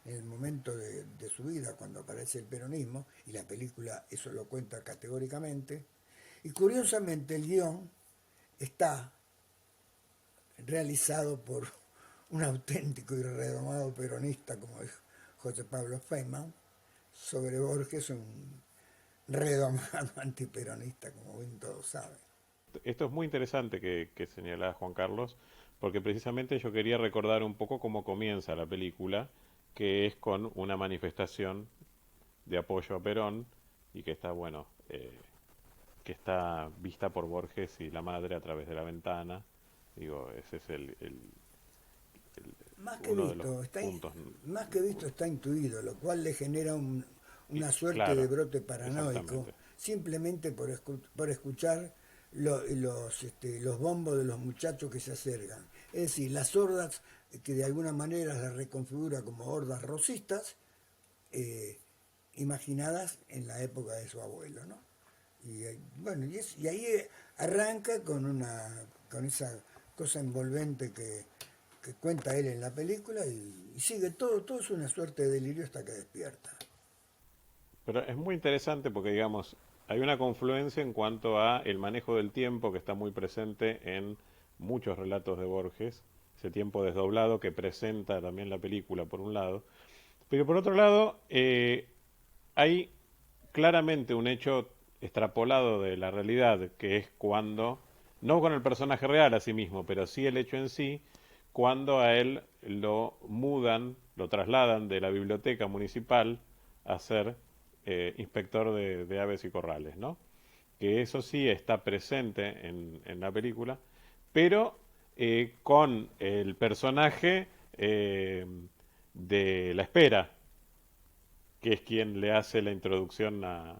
el momento de su vida, cuando aparece el peronismo, y la película eso lo cuenta categóricamente, y curiosamente el guión está realizado por un auténtico y redomado peronista como es José Pablo Feynman, sobre Borges, un redomado antiperonista, como bien todos saben. Esto es muy interesante que señala Juan Carlos, porque precisamente yo quería recordar un poco cómo comienza la película, que es con una manifestación de apoyo a Perón y que está, bueno, que está vista por Borges y la madre a través de la ventana. Digo, ese es Más que uno de los visto, puntos. más que visto está intuido, lo cual le genera una suerte de Claro, brote paranoico, exactamente. simplemente por escuchar los bombos de los muchachos que se acercan. Es decir, las hordas que de alguna manera las reconfigura como hordas rosistas, eh, imaginadas en la época de su abuelo, ¿no? Y bueno, y ahí arranca con esa cosa envolvente que cuenta él en la película y sigue todo es una suerte de delirio hasta que despierta. Pero es muy interesante porque, digamos, hay una confluencia en cuanto a el manejo del tiempo que está muy presente en muchos relatos de Borges, ese tiempo desdoblado que presenta también la película, por un lado. Pero por otro lado, hay claramente un hecho extrapolado de la realidad, que es cuando, no con el personaje real a sí mismo, pero sí el hecho en sí, cuando a él lo mudan, lo trasladan de la biblioteca municipal a ser inspector de aves y corrales, ¿no? Que eso sí está presente en la película, pero con el personaje de la espera, que es quien le hace la introducción a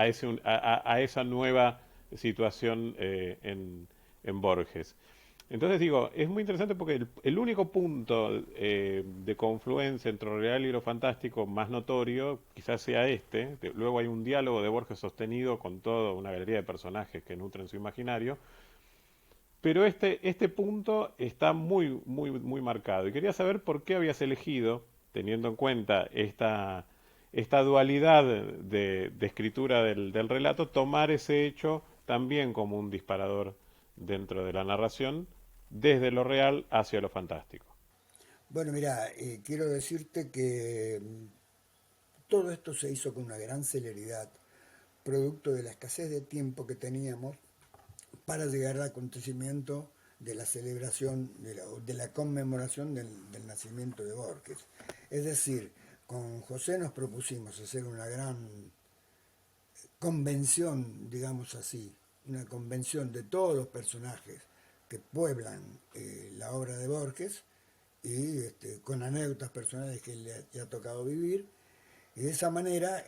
esa nueva situación en Borges. Entonces digo, es muy interesante porque el único punto de confluencia entre lo real y lo fantástico más notorio quizás sea este. Luego hay un diálogo de Borges sostenido con toda una galería de personajes que nutren su imaginario. Pero este punto está muy marcado. Y quería saber por qué habías elegido, teniendo en cuenta esta dualidad de escritura del relato, tomar ese hecho también como un disparador dentro de la narración, desde lo real hacia lo fantástico. Bueno, mira, quiero decirte que todo esto se hizo con una gran celeridad, producto de la escasez de tiempo que teníamos para llegar al acontecimiento de la celebración, de la conmemoración del nacimiento de Borges. Es decir, con José nos propusimos hacer una gran convención, digamos así, una convención de todos los personajes que pueblan la obra de Borges y con anécdotas personales que le ha tocado vivir y de esa manera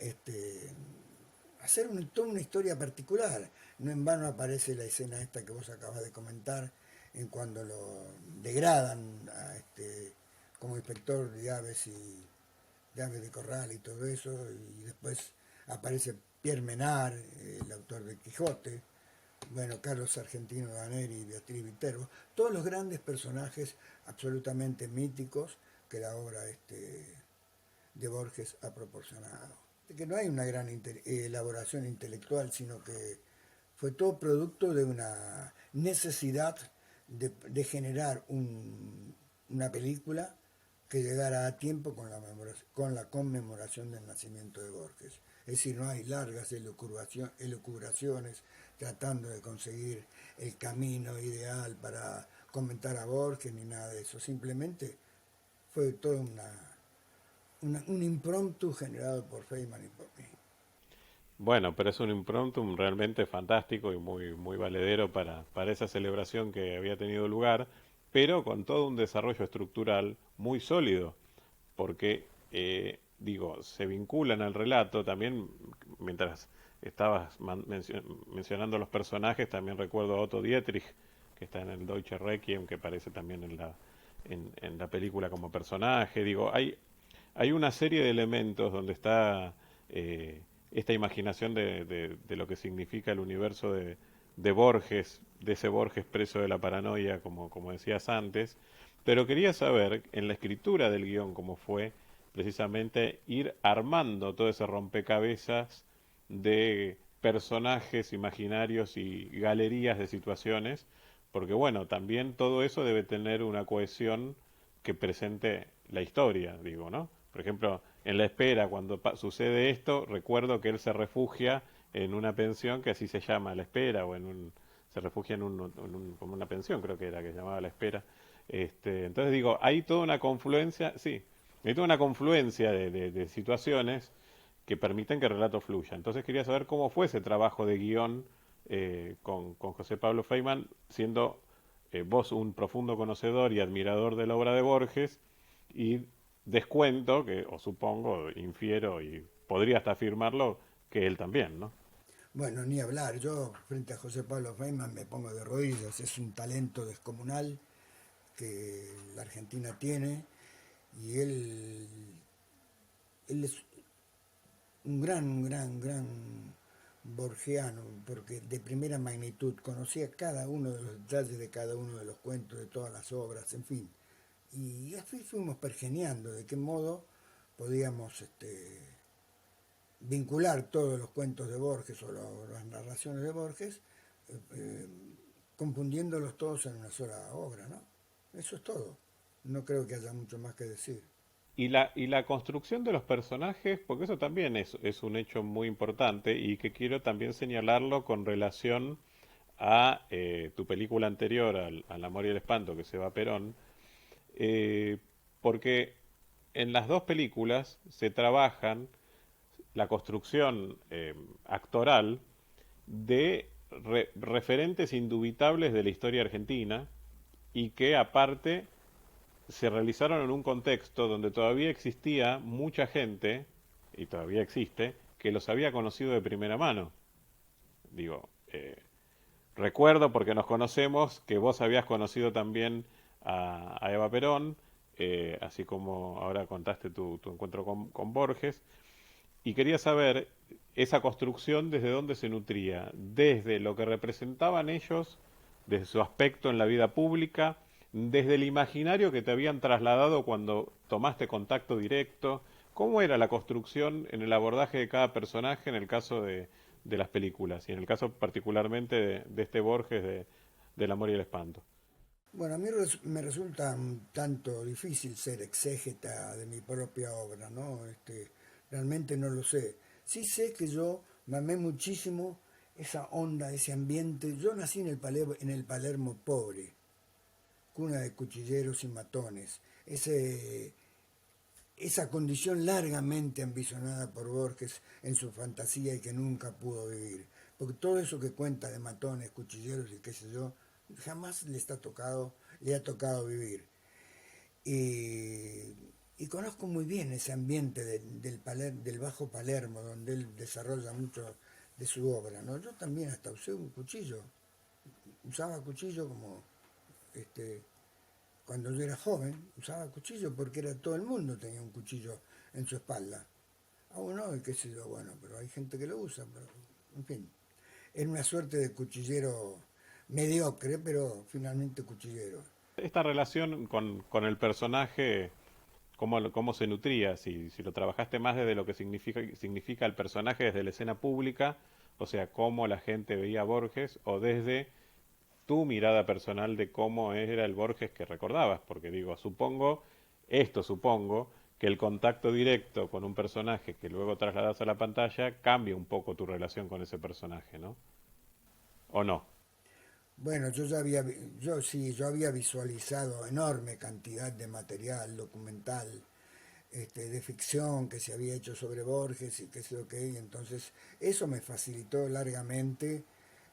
hacer toda una historia particular. No en vano aparece la escena esta que vos acabas de comentar en cuando lo degradan como inspector de aves de corral y todo eso, y después aparece Pierre Menard, el autor de Quijote, bueno, Carlos Argentino Daneri y Beatriz Viterbo, todos los grandes personajes absolutamente míticos que la obra de Borges ha proporcionado. Que no hay una gran elaboración intelectual, sino que fue todo producto de una necesidad de generar una película que llegara a tiempo con la conmemoración del nacimiento de Borges. Es decir, no hay largas elucubraciones tratando de conseguir el camino ideal para comentar a Borges ni nada de eso. Simplemente fue todo un impromptu generado por Feynman y por mí. Bueno, pero es un impromptu realmente fantástico y muy valedero para esa celebración que había tenido lugar, pero con todo un desarrollo estructural muy sólido, porque, digo, se vinculan al relato también, mientras estabas mencionando los personajes, también recuerdo a Otto Dietrich, que está en el Deutsche Requiem, que aparece también en la película como personaje. Digo, hay una serie de elementos donde está esta imaginación de lo que significa el universo de Borges, de ese Borges preso de la paranoia, como decías antes. Pero quería saber, en la escritura del guión, cómo fue precisamente ir armando todo ese rompecabezas de personajes imaginarios y galerías de situaciones, porque bueno, también todo eso debe tener una cohesión que presente la historia, digo, ¿no? Por ejemplo, en la espera, cuando sucede esto, recuerdo que él se refugia en una pensión que así se llama la espera, o se refugia como una pensión, creo que era que se llamaba la espera. Entonces digo, hay toda una confluencia, sí, hay toda una confluencia de situaciones que permiten que el relato fluya. Entonces quería saber cómo fue ese trabajo de guión con José Pablo Feynman, siendo vos un profundo conocedor y admirador de la obra de Borges, y descuento, que, o supongo, infiero y podría hasta afirmarlo, que él también, ¿no? Bueno, ni hablar, yo frente a José Pablo Feynman me pongo de rodillas, es un talento descomunal que la Argentina tiene y él él es un gran borgiano, porque de primera magnitud conocía cada uno de los detalles de cada uno de los cuentos, de todas las obras, en fin. Y así fuimos pergeneando de qué modo podíamos vincular todos los cuentos de Borges o las narraciones de Borges, eh, confundiéndolos todos en una sola obra, ¿no? Eso es todo. No creo que haya mucho más que decir. Y la construcción de los personajes, porque eso también es un hecho muy importante y que quiero también señalarlo con relación a tu película anterior, al Amor y el Espanto, que se va Perón, eh, porque en las dos películas se trabajan la construcción actoral de referentes indubitables de la historia argentina y que aparte se realizaron en un contexto donde todavía existía mucha gente, y todavía existe, que los había conocido de primera mano. Digo, recuerdo porque nos conocemos que vos habías conocido también a Eva Perón, así como ahora contaste tu encuentro con Borges, y quería saber esa construcción desde dónde se nutría, desde lo que representaban ellos, desde su aspecto en la vida pública, desde el imaginario que te habían trasladado cuando tomaste contacto directo. ¿Cómo era la construcción en el abordaje de cada personaje en el caso de las películas y en el caso particularmente de este Borges del Amor y el Espanto? Bueno, a mí me resulta un tanto difícil ser exégeta de mi propia obra, ¿no? Realmente no lo sé. Sí sé que yo mamé muchísimo esa onda, ese ambiente. Yo nací en el Palermo pobre, cuna de cuchilleros y matones. Esa condición largamente ambicionada por Borges en su fantasía y que nunca pudo vivir. Porque todo eso que cuenta de matones, cuchilleros y qué sé yo, jamás le ha tocado vivir. Y, y conozco muy bien ese ambiente del Bajo Palermo, donde él desarrolla mucho de su obra, ¿no? Yo también hasta usé un cuchillo, usaba cuchillo como este, cuando yo era joven, usaba cuchillo porque era todo el mundo tenía un cuchillo en su espalda. A uno, qué sé yo, bueno, pero hay gente que lo usa, pero, en fin. Era una suerte de cuchillero mediocre, pero finalmente cuchillero. Esta relación con el personaje, cómo se nutría, si lo trabajaste más desde lo que significa el personaje desde la escena pública, o sea, cómo la gente veía a Borges, o desde tu mirada personal de cómo era el Borges que recordabas, porque digo, supongo, que el contacto directo con un personaje que luego trasladas a la pantalla cambia un poco tu relación con ese personaje, ¿no? ¿O no? Bueno, yo había visualizado enorme cantidad de material documental, de ficción que se había hecho sobre Borges y qué sé yo qué, y entonces eso me facilitó largamente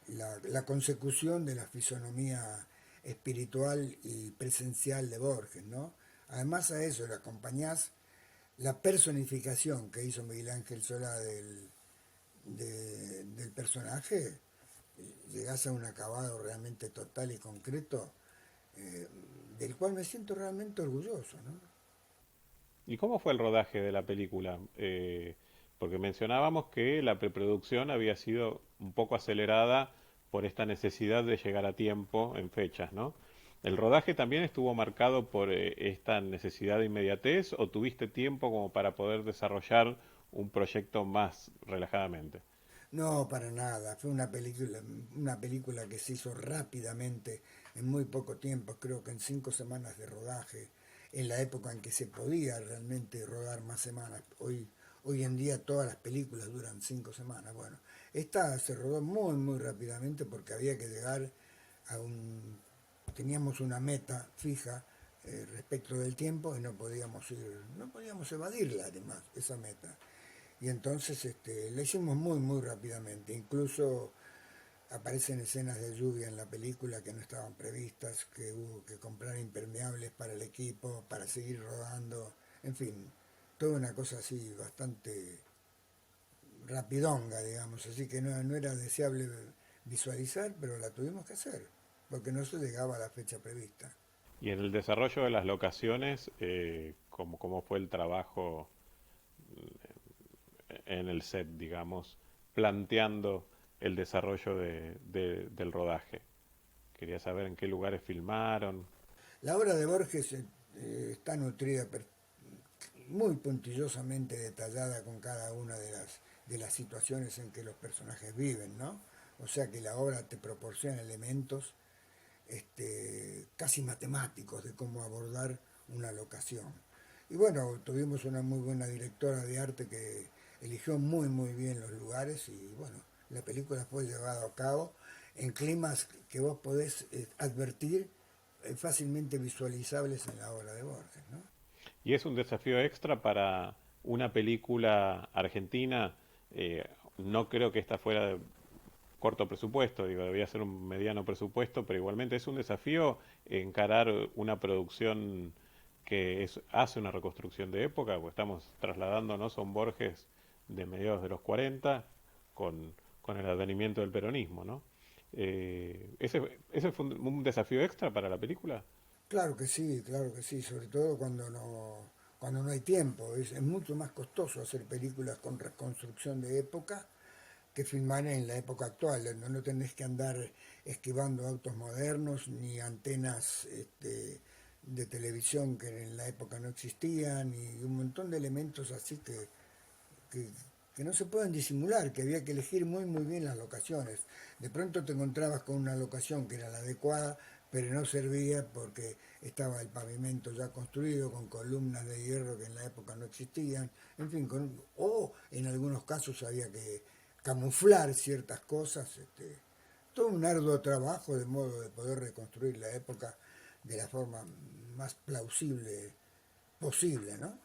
la consecución de la fisonomía espiritual y presencial de Borges, ¿no? Además a eso le acompañás la personificación que hizo Miguel Ángel Solá del personaje, llegás a un acabado realmente total y concreto, eh, del cual me siento realmente orgulloso, ¿no? ¿Y cómo fue el rodaje de la película? Porque mencionábamos que la preproducción había sido un poco acelerada por esta necesidad de llegar a tiempo en fechas, ¿no? ¿El rodaje también estuvo marcado por esta necesidad de inmediatez o tuviste tiempo como para poder desarrollar un proyecto más relajadamente? No, para nada. Fue una película que se hizo rápidamente, en muy poco tiempo, creo que en 5 semanas de rodaje, en la época en que se podía realmente rodar más semanas. Hoy en día todas las películas duran 5 semanas. Bueno, esta se rodó muy rápidamente porque había que llegar a un... Teníamos una meta fija respecto del tiempo y no podíamos evadirla además, esa meta. Y entonces la hicimos muy rápidamente. Incluso aparecen escenas de lluvia en la película que no estaban previstas, que hubo que comprar impermeables para el equipo, para seguir rodando. En fin, toda una cosa así bastante rapidonga, digamos. Así que no era deseable visualizar, pero la tuvimos que hacer, porque no se llegaba a la fecha prevista. Y en el desarrollo de las locaciones, ¿cómo fue el trabajo en el set, digamos, planteando el desarrollo del rodaje. Quería saber en qué lugares filmaron. La obra de Borges está nutrida, muy puntillosamente detallada con cada una de las situaciones en que los personajes viven, ¿no? O sea que la obra te proporciona elementos casi matemáticos de cómo abordar una locación. Y bueno, tuvimos una muy buena directora de arte que eligió muy bien los lugares y bueno, la película fue llevada a cabo en climas que vos podés advertir fácilmente visualizables en la obra de Borges, ¿no? Y es un desafío extra para una película argentina. eh, no creo que esta fuera de corto presupuesto, digo, debía ser un mediano presupuesto, pero igualmente es un desafío encarar una producción hace una reconstrucción de época, pues estamos trasladándonos a un Borges de mediados de los 40 con el advenimiento del peronismo, ¿no? ¿Ese fue un desafío extra para la película? Claro que sí, sobre todo cuando no hay tiempo. Es mucho más costoso hacer películas con reconstrucción de época que filmar en la época actual, donde no tenés que andar esquivando autos modernos ni antenas de televisión que en la época no existían y un montón de elementos así que, que no se pueden disimular, que había que elegir muy bien las locaciones. De pronto te encontrabas con una locación que era la adecuada, pero no servía porque estaba el pavimento ya construido con columnas de hierro que en la época no existían, en fin, o en algunos casos había que camuflar ciertas cosas, todo un arduo trabajo de modo de poder reconstruir la época de la forma más plausible posible, ¿no?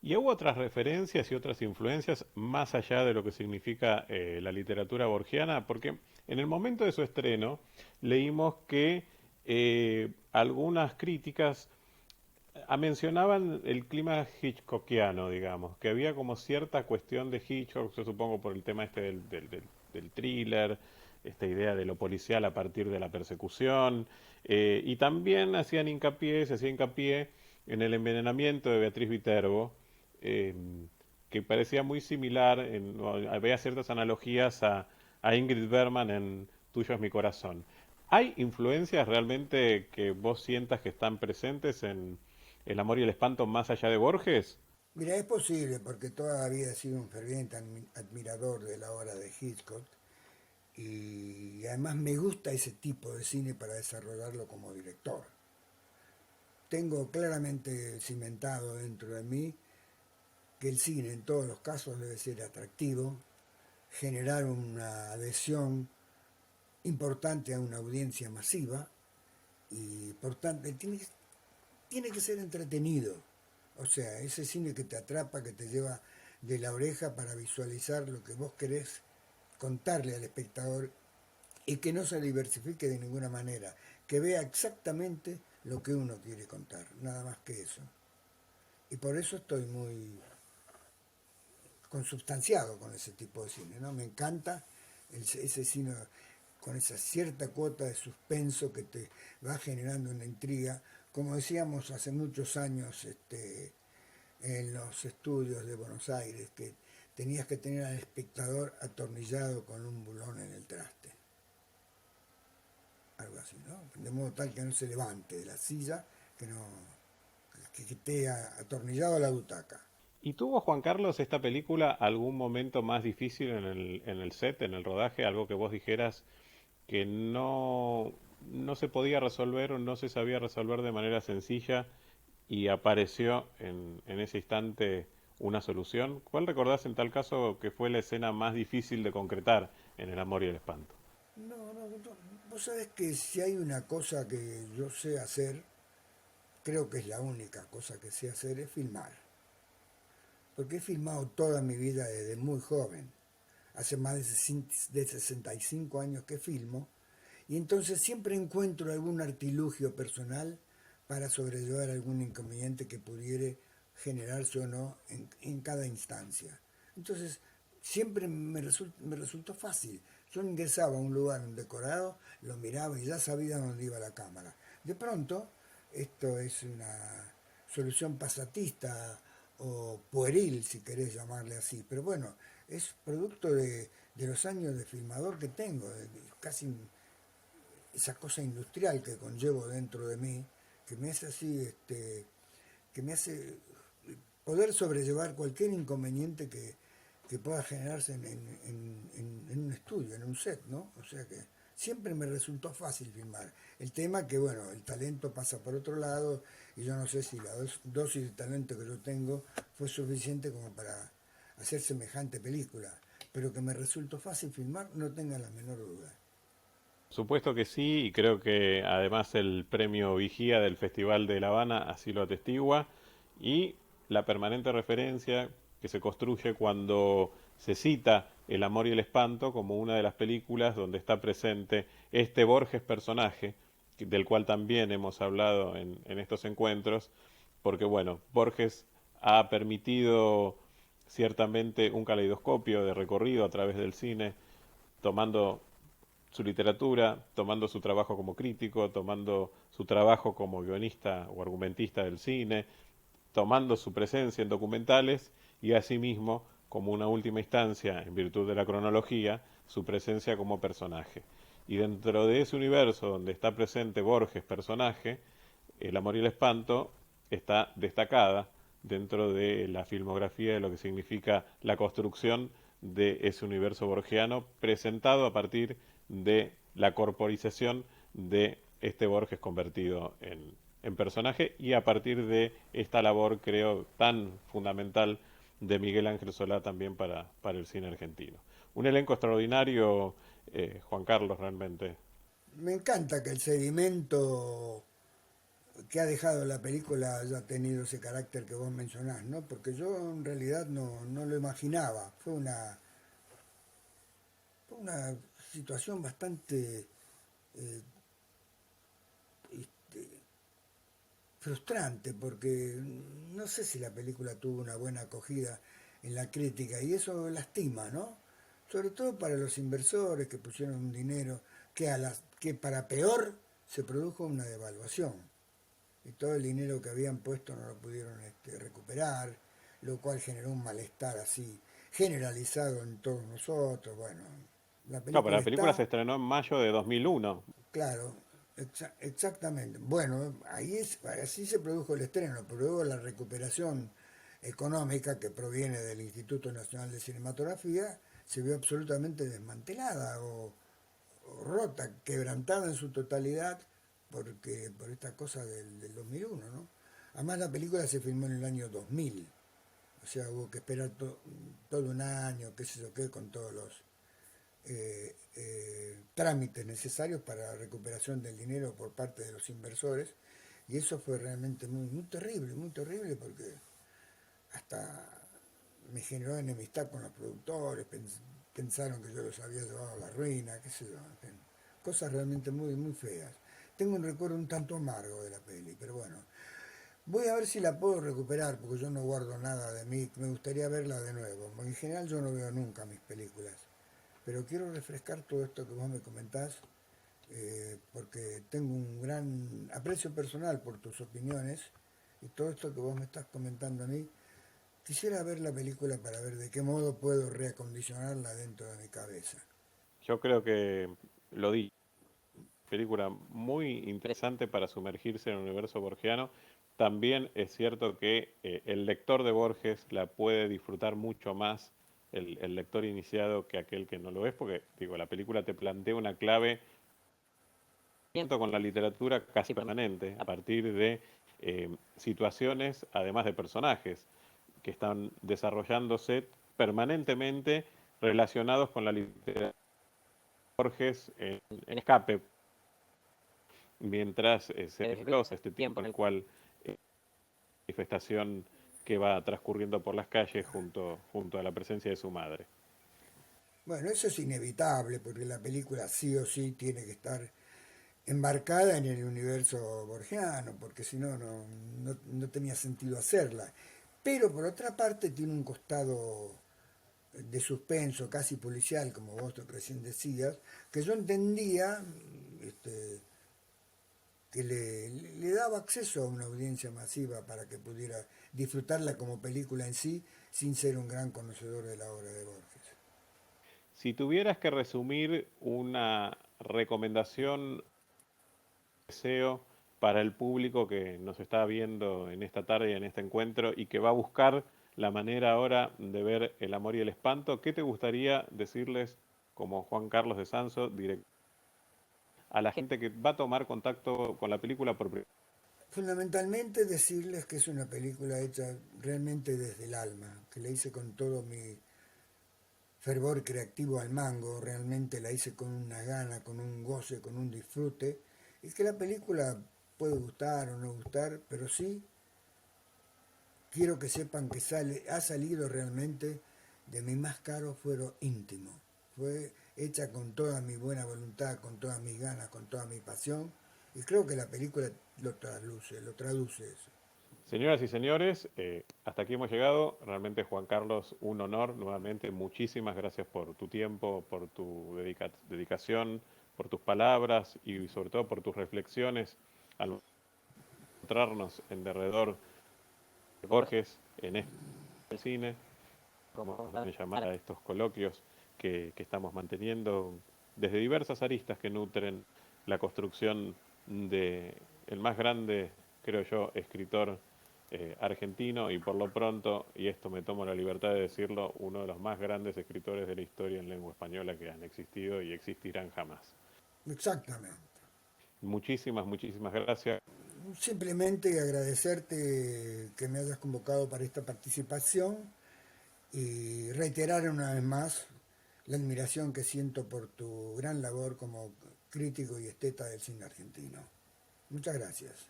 Y hubo otras referencias y otras influencias más allá de lo que significa la literatura borgiana, porque en el momento de su estreno leímos que algunas críticas mencionaban el clima hitchcockiano, digamos, que había como cierta cuestión de Hitchcock, yo supongo por el tema este del thriller, esta idea de lo policial a partir de la persecución, y también se hacía hincapié en el envenenamiento de Beatriz Viterbo, eh, que parecía muy similar, había ciertas analogías a Ingrid Bergman en Tuyo es mi corazón. ¿Hay influencias realmente que vos sientas que están presentes en El amor y el espanto más allá de Borges? Mira, es posible porque toda la vida he sido un ferviente admirador de la obra de Hitchcock y además me gusta ese tipo de cine para desarrollarlo como director. Tengo claramente cimentado dentro de mí que el cine en todos los casos debe ser atractivo, generar una adhesión importante a una audiencia masiva y por tanto tiene que ser entretenido. O sea, ese cine que te atrapa, que te lleva de la oreja para visualizar lo que vos querés contarle al espectador y que no se diversifique de ninguna manera, que vea exactamente lo que uno quiere contar, nada más que eso. Y por eso estoy muy consubstanciado con ese tipo de cine, ¿no? Me encanta ese cine con esa cierta cuota de suspenso que te va generando una intriga, como decíamos hace muchos años en los estudios de Buenos Aires, que tenías que tener al espectador atornillado con un bulón en el traste, algo así, ¿no? De modo tal que no se levante de la silla, que no que esté atornillado a la butaca. ¿Y tuvo Juan Carlos esta película algún momento más difícil en el set, en el rodaje? Algo que vos dijeras que no se podía resolver o no se sabía resolver de manera sencilla y apareció en ese instante una solución. ¿Cuál recordás en tal caso que fue la escena más difícil de concretar en El amor y el espanto? No, vos sabés que si hay una cosa que yo sé hacer, creo que es la única cosa que sé hacer, es filmar. Porque he filmado toda mi vida desde muy joven. Hace más de 65 años que filmo. Y entonces siempre encuentro algún artilugio personal para sobrellevar algún inconveniente que pudiera generarse o no en cada instancia. Entonces, siempre me resultó fácil. Yo ingresaba a un lugar, un decorado, lo miraba y ya sabía dónde iba la cámara. De pronto, esto es una solución pasatista o pueril, si querés llamarle así. Pero bueno, es producto de los años de filmador que tengo, casi esa cosa industrial que conllevo dentro de mí, que me hace así, que me hace poder sobrellevar cualquier inconveniente que pueda generarse en un estudio, en un set, ¿no? O sea que siempre me resultó fácil filmar. El tema que, bueno, el talento pasa por otro lado y yo no sé si la dosis de talento que yo tengo fue suficiente como para hacer semejante película, pero que me resultó fácil filmar, no tenga la menor duda. Supuesto que sí, y creo que además el premio Vigía del Festival de La Habana así lo atestigua, y la permanente referencia que se construye cuando se cita El amor y el espanto como una de las películas donde está presente este Borges personaje, del cual también hemos hablado en estos encuentros, porque bueno, Borges ha permitido ciertamente un caleidoscopio de recorrido a través del cine, tomando su literatura, tomando su trabajo como crítico, tomando su trabajo como guionista o argumentista del cine, tomando su presencia en documentales y asimismo, como una última instancia, en virtud de la cronología, su presencia como personaje. Y dentro de ese universo donde está presente Borges, personaje, El amor y el espanto está destacada dentro de la filmografía de lo que significa la construcción de ese universo borgiano presentado a partir de la corporización de este Borges convertido en personaje y a partir de esta labor, creo, tan fundamental de Miguel Ángel Solá también para el cine argentino. Un elenco extraordinario, Juan Carlos, realmente. Me encanta que el sedimento que ha dejado la película haya tenido ese carácter que vos mencionás, ¿no? Porque yo en realidad no lo imaginaba. Fue una situación bastante eh, este, frustrante porque no sé si la película tuvo una buena acogida en la crítica y eso lastima, ¿no? Sobre todo para los inversores que pusieron un dinero que para peor se produjo una devaluación y todo el dinero que habían puesto no lo pudieron recuperar, lo cual generó un malestar así generalizado en todos nosotros. Bueno, la Claro, pero película la película se está. estrenó en mayo de 2001. Claro, exactamente. Bueno, así se produjo el estreno, pero luego la recuperación económica que proviene del Instituto Nacional de Cinematografía se vio absolutamente desmantelada o rota, quebrantada en su totalidad por esta cosa del 2001, ¿no? Además la película se filmó en el año 2000, o sea, hubo que esperar todo un año, qué sé yo qué, con todos los trámites necesarios para la recuperación del dinero por parte de los inversores y eso fue realmente muy terrible porque hasta me generó enemistad con los productores, pensaron que yo los había llevado a la ruina, qué sé yo, en fin, cosas realmente muy feas. Tengo un recuerdo un tanto amargo de la peli, pero bueno, voy a ver si la puedo recuperar porque yo no guardo nada de mí, me gustaría verla de nuevo. En general yo no veo nunca mis películas, pero quiero refrescar todo esto que vos me comentás, porque tengo un gran aprecio personal por tus opiniones y todo esto que vos me estás comentando a mí. Quisiera ver la película para ver de qué modo puedo reacondicionarla dentro de mi cabeza. Yo creo que lo di. Película muy interesante para sumergirse en el universo borgiano. También es cierto que el lector de Borges la puede disfrutar mucho más, el lector iniciado, que aquel que no lo es, porque digo, la película te plantea una clave con la literatura casi permanente, a partir de situaciones, además de personajes, que están desarrollándose permanentemente relacionados con la literatura de Borges en escape, mientras se desglosa este tiempo en el cual manifestación que va transcurriendo por las calles junto a la presencia de su madre. Bueno, eso es inevitable porque la película sí o sí tiene que estar embarcada en el universo borgiano, porque si no tenía sentido hacerla. Pero por otra parte tiene un costado de suspenso, casi policial, como vos recién decías, que yo entendía, este, que le daba acceso a una audiencia masiva para que pudiera disfrutarla como película en sí, sin ser un gran conocedor de la obra de Borges. Si tuvieras que resumir una recomendación, deseo para el público que nos está viendo en esta tarde y en este encuentro y que va a buscar la manera ahora de ver El amor y el espanto, ¿qué te gustaría decirles como Juan Carlos de Sanso, director, a la gente que va a tomar contacto con la película por primera vez? Fundamentalmente decirles que es una película hecha realmente desde el alma, que la hice con todo mi fervor creativo al mango, realmente la hice con una gana, con un goce, con un disfrute, y que la película puede gustar o no gustar, pero sí quiero que sepan que ha salido realmente de mi más caro fuero íntimo. Fue hecha con toda mi buena voluntad, con todas mis ganas, con toda mi pasión, y creo que la película lo traduce eso. Señoras y señores, hasta aquí hemos llegado. Realmente, Juan Carlos, un honor nuevamente. Muchísimas gracias por tu tiempo, por tu dedicación, por tus palabras y sobre todo por tus reflexiones al encontrarnos en derredor de Borges en este cine, como llamar a estos coloquios que estamos manteniendo desde diversas aristas que nutren la construcción de el más grande, creo yo, escritor argentino y por lo pronto, y esto me tomo la libertad de decirlo, uno de los más grandes escritores de la historia en lengua española que han existido y existirán jamás. Exactamente. Muchísimas, muchísimas gracias. Simplemente agradecerte que me hayas convocado para esta participación y reiterar una vez más la admiración que siento por tu gran labor como crítico y esteta del cine argentino. Muchas gracias.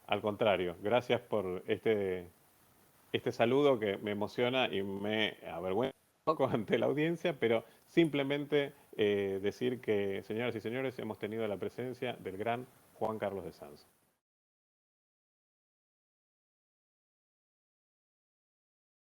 Al contrario, gracias por este saludo que me emociona y me avergüenza un poco ante la audiencia, pero simplemente decir que, señoras y señores, hemos tenido la presencia del gran Juan Carlos de Sanz.